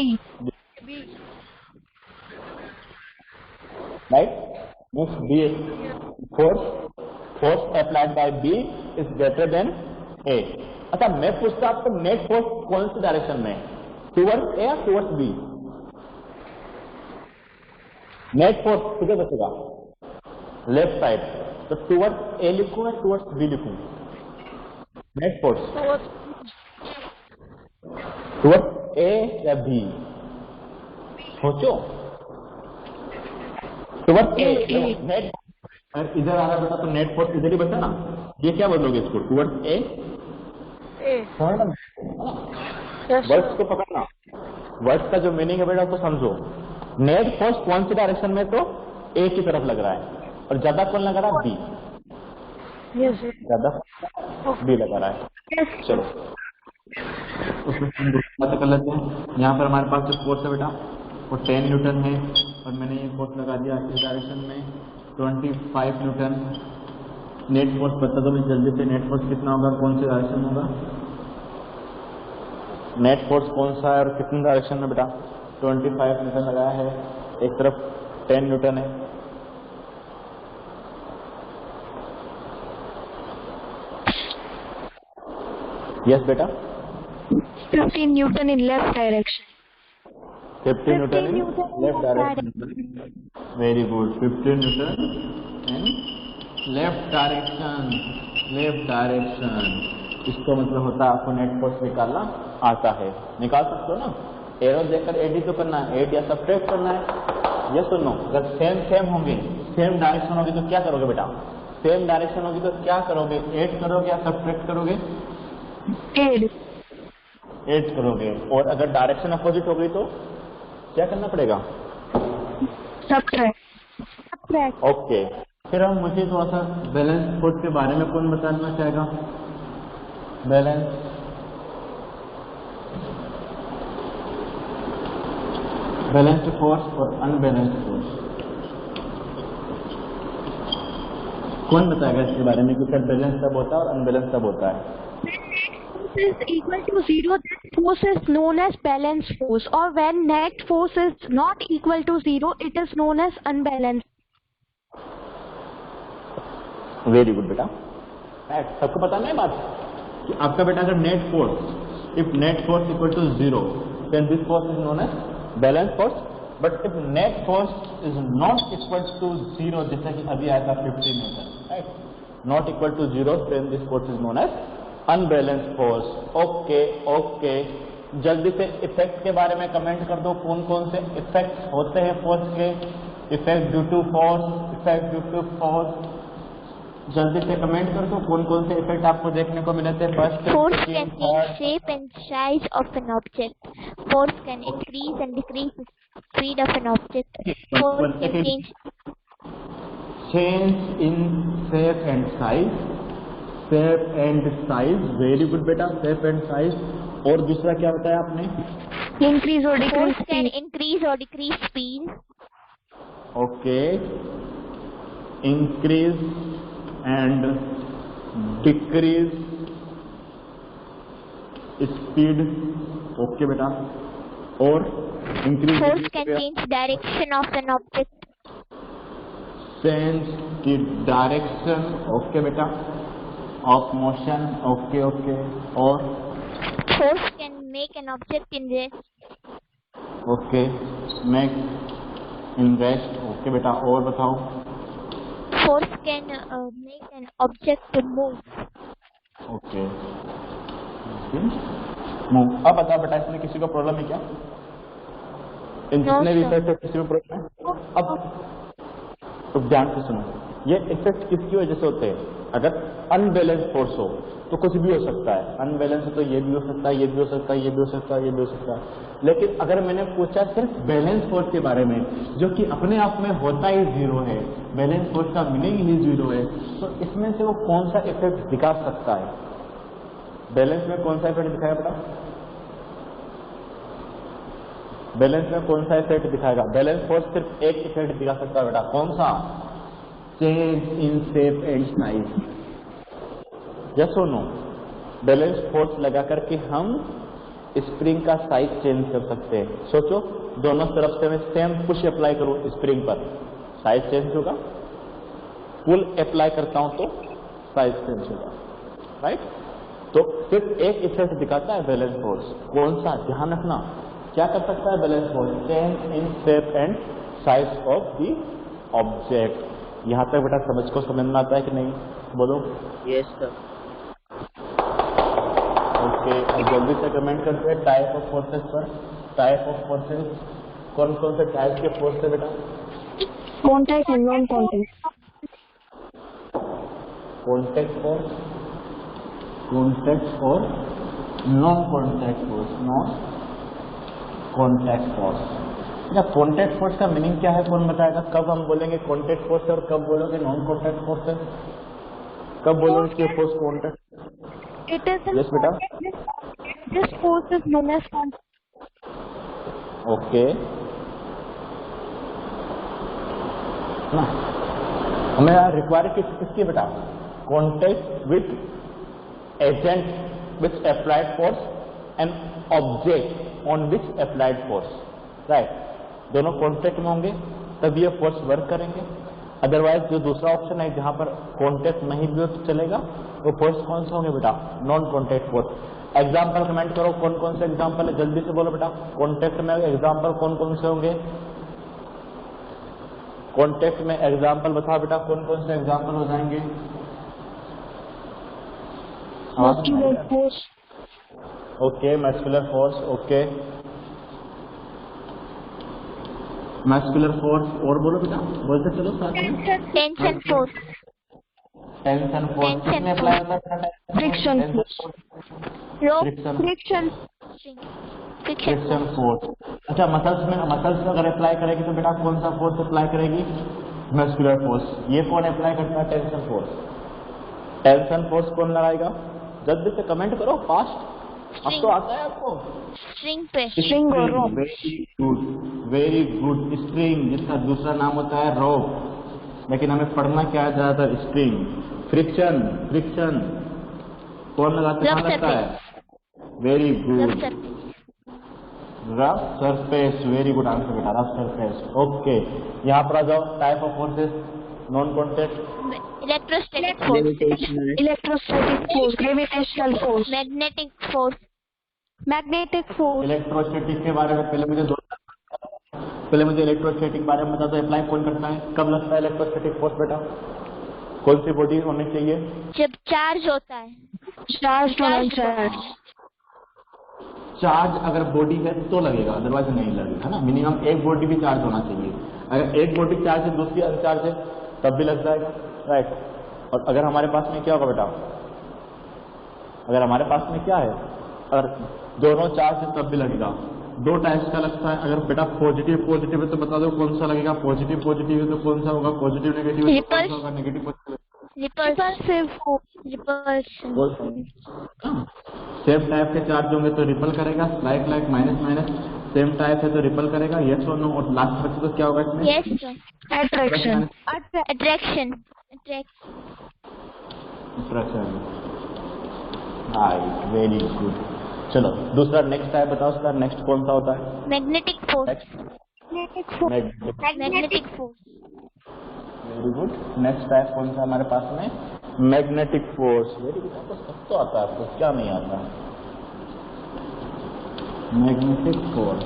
Speaker 4: Right, means B force applied by B is greater than A. अच्छा मैं पूछता आपको नेट फोर्स कौन सी डायरेक्शन में? टुवर्ड्स ए या टुवर्ड्स बी? नेट फोर्स किधर बचेगा? Left side. तो टुवर्ड्स ए लिखूं या टुवर्ड्स बी लिखूं? नेट फोर्स टुवर्ड्स ए या बी? सोचो। टुवर्ड्स ए, नेट इधर आ रहा बेटा, तो नेट फोर्स इधर ही बचा ना। ये क्या बोलोगे इसको? Towards a. वर्ड्स को पकड़ना, वर्ड्स का जो मीनिंग है बेटा उसको समझो। नेट फोर्स कौन सी डायरेक्शन में? तो ए की तरफ लग रहा है, और ज्यादा कौन लगा रहा है? बी। ज्यादा बी लगा रहा है। चलो उसमें हम दूसरा कर लेते हैं। यहाँ पर हमारे पास जो फोर्स है बेटा वो 10 न्यूटन है, और मैंने ये फोर्स लगा दिया इस डायरेक्शन में 25 न्यूटन। नेट फोर्स बता दो मुझे जल्दी से, नेट फोर्स कितना होगा, कौन सी डायरेक्शन होगा? नेट फोर्स कौन सा है और कितनी डायरेक्शन में बेटा? 25 न्यूटन लगाया है, एक तरफ 10 न्यूटन है। यस बेटा,
Speaker 2: 15 Newton in left direction.
Speaker 4: 50 Newton in left direction. Very good, 50 Newton in left direction. Left direction, इसको मतलब होता है आपको नेट फोर्स निकालना आता है, निकाल सकते हो ना। एरो देखकर एडी तो करना है, एड या सब्ट्रैक्ट करना है। ये सुनो, अगर सेम होंगे, सेम डायरेक्शन होगी तो क्या करोगे बेटा? सेम डायरेक्शन होगी तो क्या करोगे? एड करोगे या सब्ट्रैक्ट करोगे? एड करोगे। और अगर डायरेक्शन अपोजिट हो गई तो क्या करना पड़ेगा?
Speaker 2: सब्ट्रैक्ट।
Speaker 4: ओके, फिर हम मुझे थोड़ा सा बैलेंस फोर्स के बारे में कौन बताना चाहेगा? बैलेंस फोर्स और अनबैलेंस्ड फोर्स, कौन बताएगा इसके बारे में कि सर बैलेंस तब होता है और अनबैलेंस तब होता है?
Speaker 2: Is equal to 0, that force is known as balanced force, or when net force is not equal to 0, it is known as unbalanced.
Speaker 4: Very good बेटा, सबको पता नहीं बात कि आपका बेटा अगर net force, if net force equal to 0 then this force is known as balance force, but if net force is not equal to 0, जैसा कि अभी आया था 50 newton, right, not equal to 0 then this force is known as unbalanced force. Okay, जल्दी से effect के बारे में कमेंट कर दो, कौन कौन से इफेक्ट होते हैं फोर्स के? Effect due to force, effect due to force, जल्दी से कमेंट कर दो कौन कौन से इफेक्ट आपको देखने को मिले थे? First,
Speaker 6: Force can change shape and size of an object. Force can increase and decrease the speed of an object. Force can change
Speaker 4: in shape and size, very good बेटा, शेप एंड साइज। और दूसरा क्या बताया आपने?
Speaker 2: Increase or decrease
Speaker 6: Force can
Speaker 2: speed.
Speaker 6: increase or decrease speed.
Speaker 4: Okay, increase and decrease speed, okay बेटा। और increase
Speaker 6: Force can change direction of an object.
Speaker 4: Change the direction, okay बेटा, of motion, okay. और
Speaker 6: Force can make an object in rest.
Speaker 4: Okay, make in rest, okay बेटा। और बताओ?
Speaker 6: Force can make an object to move.
Speaker 4: Okay, move. अब बताओ बेटा, इसमें किसी को प्रॉब्लम है क्या? इन जितने भी इफेक्ट है किसी में प्रॉब्लम है? अब ध्यान से सुनो, ये इफेक्ट किसकी वजह से होते हैं? अगर अनबैलेंस फोर्स हो तो कुछ भी हो सकता है, अनबैलेंस हो तो ये भी हो सकता है, ये भी हो सकता है, ये भी हो सकता है, ये भी हो सकता है। लेकिन अगर मैंने पूछा सिर्फ बैलेंस फोर्स के बारे में, जो कि अपने आप में होता ही 0 है, बैलेंस फोर्स का मीनिंग ही 0 है, तो इसमें से वो कौन सा इफेक्ट दिखा सकता है? बैलेंस में कौन सा इफेक्ट दिखाएगा बेटा? बैलेंस में कौन सा इफेक्ट दिखाएगा? बैलेंस फोर्स सिर्फ एक इफेक्ट दिखा सकता है बेटा, कौन सा? Change in shape and size. Yes और नो? बैलेंस फोर्स लगा करके हम स्प्रिंग का साइज चेंज कर सकते हैं। सोचो, दोनों तरफ से मैं सेम पुश अप्लाई करूं स्प्रिंग पर, साइज चेंज होगा। पुल अप्लाई करता हूं तो साइज चेंज होगा, राइट? तो सिर्फ एक इफेक्ट दिखाता है बैलेंस फोर्स, कौन सा? ध्यान रखना, क्या कर सकता है balance force? Change in shape and size of the object. यहाँ तक बेटा समझ को समझ में आता है कि नहीं? बोलो।
Speaker 5: Yes, sir.
Speaker 4: ओके, जल्दी से कमेंट करते हैं टाइप ऑफ फोर्सेस पर। टाइप ऑफ फोर्सेस, कौन कौन से टाइप के फोर्स है बेटा?
Speaker 2: Contact and non-contact.
Speaker 4: Contact force, contact और non contact force, non contact force. अच्छा, कॉन्टैक्ट फोर्स का मीनिंग क्या है, कौन बताएगा? कब हम बोलेंगे कॉन्टैक्ट फोर्स है और कब बोलोगे नॉन कॉन्टैक्ट फोर्स है? कब बोलोगे कि force contact?
Speaker 2: It is in
Speaker 4: Yes, बेटा।
Speaker 2: contact. This force is known as contact.
Speaker 4: Okay ना, हमें रिक्वायर किसकी बेटा? Contact with agent with applied force and object on which applied force, right? दोनों कॉन्टैक्ट में होंगे तब ये फोर्स वर्क करेंगे। अदरवाइज जो दूसरा ऑप्शन है जहां पर कॉन्टैक्ट नहीं भी हो तो चलेगा, वो फोर्स कौन से होंगे बेटा? Non contact force. Example comment करो, कौन कौन से एग्जाम्पल है, जल्दी से बोलो बेटा। कॉन्टैक्ट में एग्जाम्पल कौन कौन से होंगे? कॉन्टैक्ट में एग्जाम्पल बताओ बेटा, कौन कौन से एग्जाम्पल हो जाएंगे?
Speaker 2: Muscular force.
Speaker 4: Okay, muscular force, okay, muscular force. और बोलो बेटा, बोलते चलो साथ में।
Speaker 6: Tension force.
Speaker 4: Tension force
Speaker 6: Tension
Speaker 4: किसमें अप्लाई होता है?
Speaker 2: Friction force.
Speaker 6: Rope.
Speaker 4: Friction,
Speaker 2: Friction.
Speaker 6: Friction
Speaker 4: friction
Speaker 6: force.
Speaker 4: Force. अच्छा, मसल्स में अगर अप्लाई करेगी तो बेटा कौन सा फोर्स अप्लाई करेगी? Muscular force. ये कौन अप्लाई करता है? Tension force. टेंशन फोर्स कौन लगाएगा? जल्दी से कमेंट करो, फास्ट। अब तो आता है आपको।
Speaker 6: String पे.
Speaker 2: String और rope.
Speaker 4: Very good, very good. String, जिसका दूसरा नाम होता है रोप, लेकिन हमें पढ़ना क्या है ज्यादातर? स्ट्रिंग। फ्रिक्शन, फ्रिक्शन कौन लगाते
Speaker 6: Rough
Speaker 4: कहाँ लगता है? Very
Speaker 6: Rough
Speaker 4: good,
Speaker 6: surface.
Speaker 4: Rough surface. Very good answer बेटा, रफ सरफेस। ओके, यहाँ पर आ जाओ। Type of forces, non contact,
Speaker 6: Electrostatic force.
Speaker 5: Gravitational.
Speaker 2: Electrostatic force. Gravitational force.
Speaker 6: Magnetic force.
Speaker 2: Magnetic force.
Speaker 4: Electrostatic के बारे में पहले मुझे इलेक्ट्रोस्टैटिक बारे में बता दो। अप्लाई कौन करता है, कब लगता है इलेक्ट्रोस्टैटिक फोर्स बेटा? कौन सी बॉडी होनी चाहिए?
Speaker 6: जब चार्ज होता है.
Speaker 2: Charged on charge.
Speaker 4: चार्ज अगर बॉडी है तो लगेगा, अदरवाइज नहीं लगेगा, है ना। मिनिमम एक बॉडी भी चार्ज होना चाहिए। अगर एक बॉडी चार्ज है, दूसरी अनचार्ज है, तब भी लग जाएगा, राइट। और अगर हमारे पास में क्या होगा बेटा? अगर हमारे पास में क्या है, अगर दोनों चार्ज है तब भी लगेगा। दो टाइप्स का लगता है। अगर बेटा पॉजिटिव पॉजिटिव है तो बता दो कौन सा लगेगा? पॉजिटिव पॉजिटिव है तो कौन सा होगा? पॉजिटिव नेगेटिव है तो कौन सा होगा? Negative positive.
Speaker 6: Repulsive force. Repulsion.
Speaker 4: Same type के चार्ज होंगे तो रिपल करेगा, like like, minus minus. Same type है तो रिपल करेगा, यस और नो। और लास्ट बच्चे तो क्या होगा इसमें?
Speaker 6: Yes, sir.
Speaker 2: Attraction.
Speaker 6: Attraction.
Speaker 4: Attraction, right, very good. चलो दूसरा नेक्स्ट टाइप बताओ, उसका नेक्स्ट कौन सा होता है?
Speaker 6: Magnetic force. Magnetic force.
Speaker 4: Very good. Next type कौन सा हमारे पास में? Magnetic force. वेरी गुड, आपको सब तो आता है, आपको क्या नहीं आता? Magnetic force.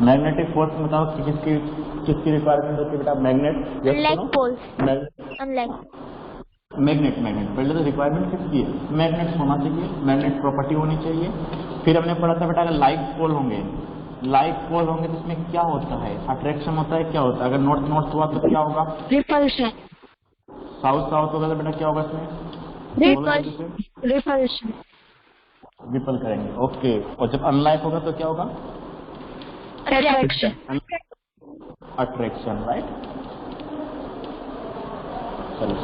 Speaker 4: मैग्नेटिक फोर्स में बताओ कि किसकी रिक्वायरमेंट होती है बेटा? Magnet,
Speaker 6: Unlike poles. Unlike.
Speaker 4: Magnet, पहले तो रिक्वायरमेंट किसकी है? मैग्नेट होना चाहिए, मैग्नेट प्रॉपर्टी होनी चाहिए। फिर हमने पढ़ा था बेटा अगर लाइक पोल होंगे तो इसमें क्या होता है? अट्रैक्शन होता है। क्या होता है? अगर नॉर्थ नॉर्थ हुआ तो क्या होगा?
Speaker 2: Repulsion.
Speaker 4: साउथ साउथ होगा तो बेटा क्या होगा इसमें?
Speaker 2: Repulsion.
Speaker 4: रिपल करेंगे, ओके। और जब अनलाइक होगा तो क्या होगा?
Speaker 2: Attraction.
Speaker 4: Attraction, right. चलो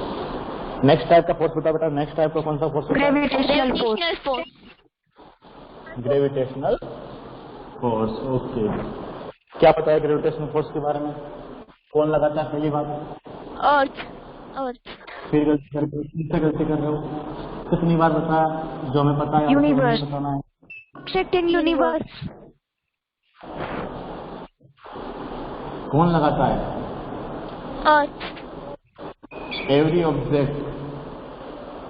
Speaker 4: नेक्स्ट टाइप का फोर्स बता बेटा। नेक्स्ट टाइप का कौन सा force?
Speaker 2: Gravitational force.
Speaker 6: Gravitational force.
Speaker 4: Gravitational force, okay. क्या पता है ग्रेविटेशनल फोर्स के बारे में? कौन लगाता है? पहली बात
Speaker 6: Earth.
Speaker 4: फिर गलती कर रहे हो। कितनी बार बताया? जो हमें पता है
Speaker 2: Universe.
Speaker 4: बताना है।
Speaker 2: Object in universe.
Speaker 4: कौन लगाता है?
Speaker 6: Earth.
Speaker 4: Every object.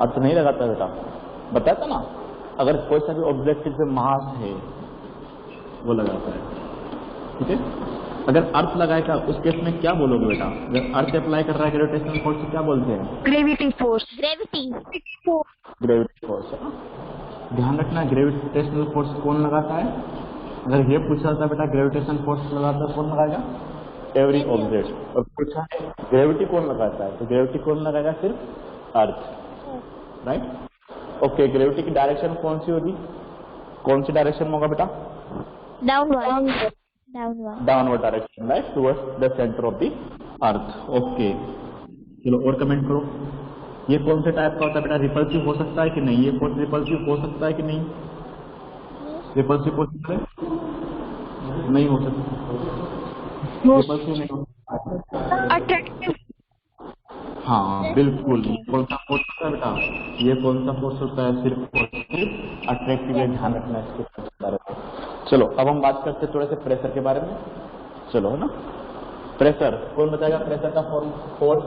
Speaker 4: अर्थ नहीं लगाता बेटा, बताया था ना। अगर कोई सा भी ऑब्जेक्ट पे मास है वो लगाता है, ठीक है। अगर अर्थ लगाएगा उस केस में क्या बोलोगे बेटा? अगर अर्थ अप्लाई कर रहा है ग्रेविटेशनल फोर्स को क्या बोलते हैं?
Speaker 2: Gravity force.
Speaker 6: Gravity.
Speaker 4: Gravity force. ध्यान रखना, ग्रेविटेशनल फोर्स कौन लगाता है? अगर ये पूछा था बेटा ग्रेविटेशनल फोर्स लगाता है कौन लगाएगा? Every object. और पूछा है ग्रेविटी कौन लगाता है तो ग्रेविटी कौन लगाएगा? सिर्फ अर्थ, राइट। ओके, ग्रेविटी की डायरेक्शन कौन सी होगी? कौन सी डायरेक्शन में होगा बेटा?
Speaker 6: Downward.
Speaker 4: Downward direction, right, towards the centre of the earth. Okay, चलो और कमेंट करो। ये कौन से टाइप का होता है बेटा? रिपल्सिव हो सकता है कि नहीं? ये फोर्स रिपल्सिव हो सकता है कि नहीं? रिपल्सिव हो सकता है? नहीं हो सकता। रिपल्सिव नहीं हो सकता।
Speaker 2: Attractive.
Speaker 4: हाँ बिल्कुल। कौन सा फोर्स होता है बेटा? ये कौन सा फोर्स होता है? सिर्फ पॉजिटिव अट्रैक्टिव है। ध्यान रखना इसके बारे में। चलो अब हम बात करते हैं थोड़े से प्रेशर के बारे में। चलो, है ना। प्रेशर कौन बताएगा? प्रेशर का फोर्स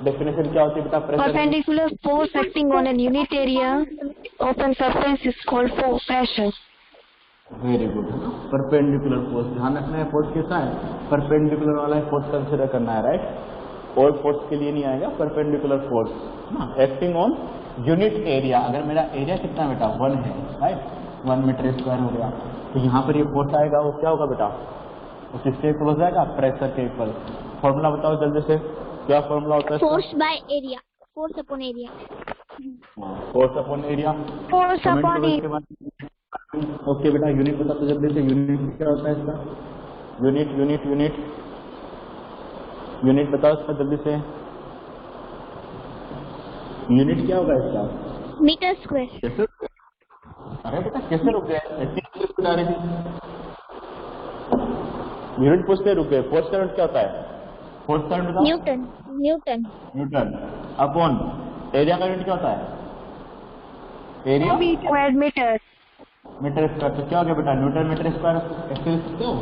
Speaker 4: डेफिनेशन क्या होती है बेटा? Pressure
Speaker 2: Perpendicular force acting on an unit area open surface is called pressure.
Speaker 4: Very good, है ना। परपेंडिकुलर फोर्स, ध्यान रखना है फोर्स कैसा है? परपेंडिकुलर वाला फोर्स कंसिडर करना है, राइट। और फोर्स के लिए नहीं आएगा, परपेंडिकुलर फोर्स ना, एक्टिंग ऑन यूनिट एरिया, अगर मेरा एरिया कितना बेटा 1 है, राइट, 1 मीटर स्क्वायर हो गया, तो यहाँ पर ये फोर्स आएगा, वो क्या होगा बेटा, वो किसके इक्वल हो जाएगा, प्रेशर के इक्वल। फॉर्मूला बताओ जल्दी से, क्या फॉर्मूला होता है?
Speaker 6: Force by area. Force upon area.
Speaker 4: Force upon area.
Speaker 2: Force upon area.
Speaker 4: Okay बेटा, यूनिट बता तो जल्दी से, यूनिट क्या होता है इसका? यूनिट यूनिट यूनिट यूनिट बताओ इसका जल्दी से, यूनिट क्या होगा इसका?
Speaker 6: Meter square.
Speaker 4: कैसे? अरे बेटा कैसे रुक गए, ऐसी बता रही थी, यूनिट पूछते रुक गए। फोर्स करंट क्या होता है? फोर्स करंट बताओ।
Speaker 6: Newton. Newton.
Speaker 4: Newton upon area का यूनिट क्या होता है? Area
Speaker 2: Square meter.
Speaker 4: Metre square. तो क्या हो गया बेटा, न्यूटन मीटर स्क्वायर ऐसे लिख सकते हो,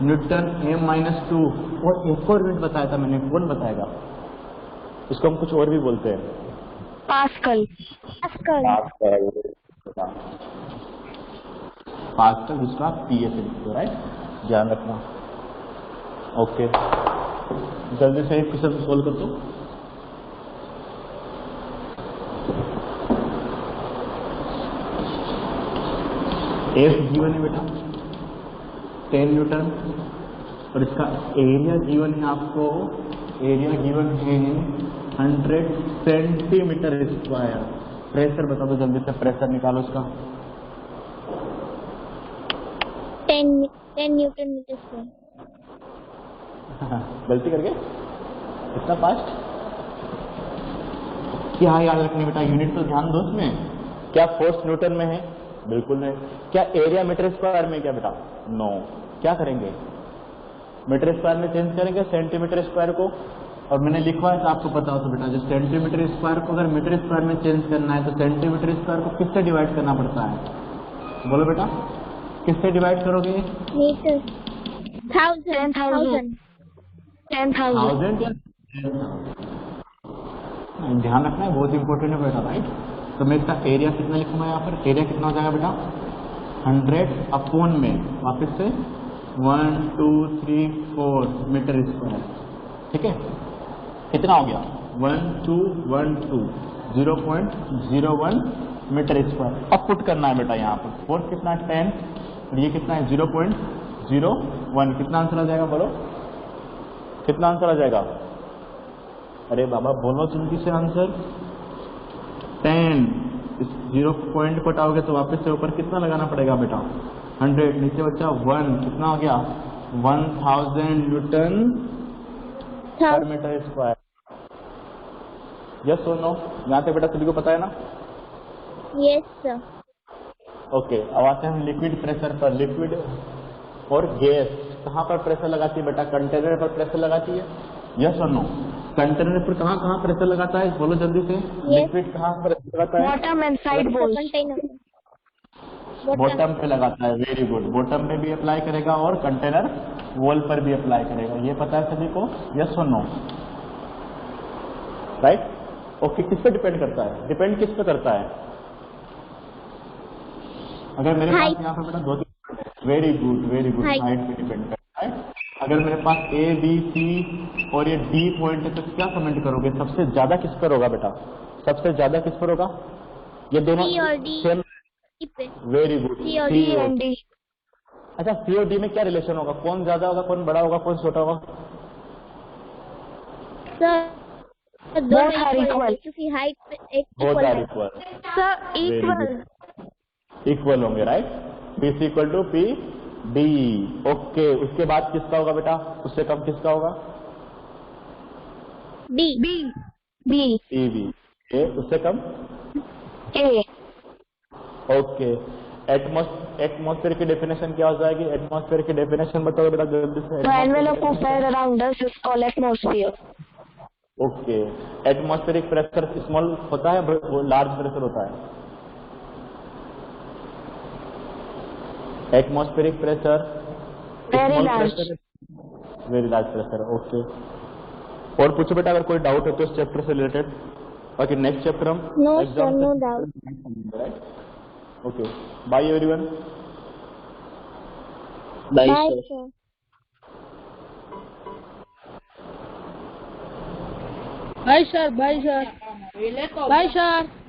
Speaker 4: न्यूटन m-2। और एक और यूनिट बताया था मैंने, कौन बताएगा इसको? हम कुछ और भी बोलते हैं,
Speaker 2: Pascal.
Speaker 6: Pascal.
Speaker 4: पास्कल, जिसका पीए से लिखते हो, राइट, ध्यान रखना। ओके, जल्दी से एक क्वेश्चन सोल्व कर दो। एफ जीवन है बेटा 10 न्यूटन, और इसका एरिया जीवन है आपको, एरिया गिवन है 100 सेंटीमीटर स्क्वायर। प्रेशर बता दो जल्दी से, प्रेशर निकालो इसका।
Speaker 6: 10 Newton meter square.
Speaker 4: गलती करके इतना फास्ट, क्या याद रखने बेटा, यूनिट तो ध्यान दो इसमें। क्या फोर्स न्यूटन में है? बिल्कुल नहीं। क्या एरिया मीटर स्क्वायर में क्या बेटा? नो। क्या करेंगे, मीटर स्क्वायर में चेंज करेंगे सेंटीमीटर स्क्वायर को, और मैंने लिखवा है तो आपको पता हो तो बेटा, जो सेंटीमीटर स्क्वायर को अगर मीटर स्क्वायर में चेंज करना है तो सेंटीमीटर स्क्वायर को किससे डिवाइड करना पड़ता है? बोलो बेटा, किससे डिवाइड करोगे?
Speaker 6: Meter. 10,000.
Speaker 2: 10,000.
Speaker 4: ध्यान रखना है, बहुत इंपॉर्टेंट है बेटा, राइट। तो मैं इसका एरिया कितना लिखूंगा यहाँ पर? एरिया कितना हो जाएगा बेटा? 100 अपॉन में वापस से 1 2 3 4 मीटर स्क्वायर, ठीक है। कितना हो गया? 1 2 1 2 0.01 मीटर स्क्वायर। अब पुट करना है बेटा यहाँ पर, फोर्स कितना है 10, और ये कितना है 0.01। कितना आंसर आ जाएगा बोलो, कितना आंसर आ जाएगा? अरे बाबा बोलो जल्दी से आंसर। 10, इस 0 पॉइंट को हटाओगे तो वापस से ऊपर कितना लगाना पड़ेगा बेटा? 100, नीचे बच्चा 1, कितना हो गया? 1000 न्यूटन पर मीटर स्क्वायर। यस और नो? यहाँ तक बेटा सभी को पता है ना?
Speaker 6: Yes, sir.
Speaker 4: ओके, अब आते हैं हम लिक्विड प्रेशर पर। लिक्विड और गैस कहाँ पर प्रेशर लगाती है बेटा? कंटेनर पर प्रेशर लगाती है, यस और नो? कंटेनर पर कहाँ कहाँ प्रेशर लगाता है, बोलो जल्दी से। लिक्विड कहाँ पर लगाता है?
Speaker 2: Bottom and side walls.
Speaker 6: Container.
Speaker 4: Bottom पे लगाता है, वेरी गुड। बॉटम पे भी अप्लाई करेगा और कंटेनर वॉल पर भी अप्लाई करेगा, ये पता है सभी को, यस और नो? राइट। ओके, किस पे डिपेंड करता है? डिपेंड किस पे करता है? अगर मेरे पास यहाँ पे बेटा 2 वेरी गुड हाइट पे डिपेंड करता है। अगर मेरे पास ए बी सी और ये डी पॉइंट है तो क्या कमेंट करोगे, सबसे ज्यादा किस पर होगा बेटा? सबसे ज्यादा किस पर होगा? ये दोनों
Speaker 6: C और D
Speaker 4: सेम,
Speaker 6: पे.
Speaker 4: Very good.
Speaker 6: C और
Speaker 2: D and D.
Speaker 4: अच्छा, सी और डी में क्या रिलेशन होगा? कौन ज्यादा होगा, कौन बड़ा होगा, कौन छोटा होगा?
Speaker 6: Sir
Speaker 2: Both are equal.
Speaker 6: क्योंकि हाइट
Speaker 4: बोथ
Speaker 6: इक्वल
Speaker 4: आर
Speaker 6: है.
Speaker 4: Equal,
Speaker 2: Sir, equal.
Speaker 4: इक्वल होंगे, right. P C equal to P D. Okay, उसके बाद किसका होगा बेटा? उससे कम किसका होगा?
Speaker 6: D.
Speaker 2: B.
Speaker 4: E B. A, उससे कम
Speaker 2: A.
Speaker 4: ओके। एटमॉस्फेयर की डेफिनेशन क्या हो जाएगी? एटमॉस्फेयर की डेफिनेशन बताओ बेटा जल्दी से।
Speaker 2: The envelope of air around us is called atmosphere.
Speaker 4: Okay, atmospheric pressure small होता है, लार्ज प्रेशर होता है? Atmospheric pressure
Speaker 2: Very large.
Speaker 4: Very large pressure. Okay, और पूछो बेटा अगर कोई डाउट हो तो इस चैप्टर से रिलेटेड। बाकी नेक्स्ट चैप्टर हम
Speaker 6: No,
Speaker 4: exam
Speaker 6: sir, no doubt.
Speaker 4: Okay, bye everyone.
Speaker 5: Bye,
Speaker 6: Bye,
Speaker 5: sir.
Speaker 6: sir.
Speaker 3: Bye, sir. Bye, sir. Bye, sir.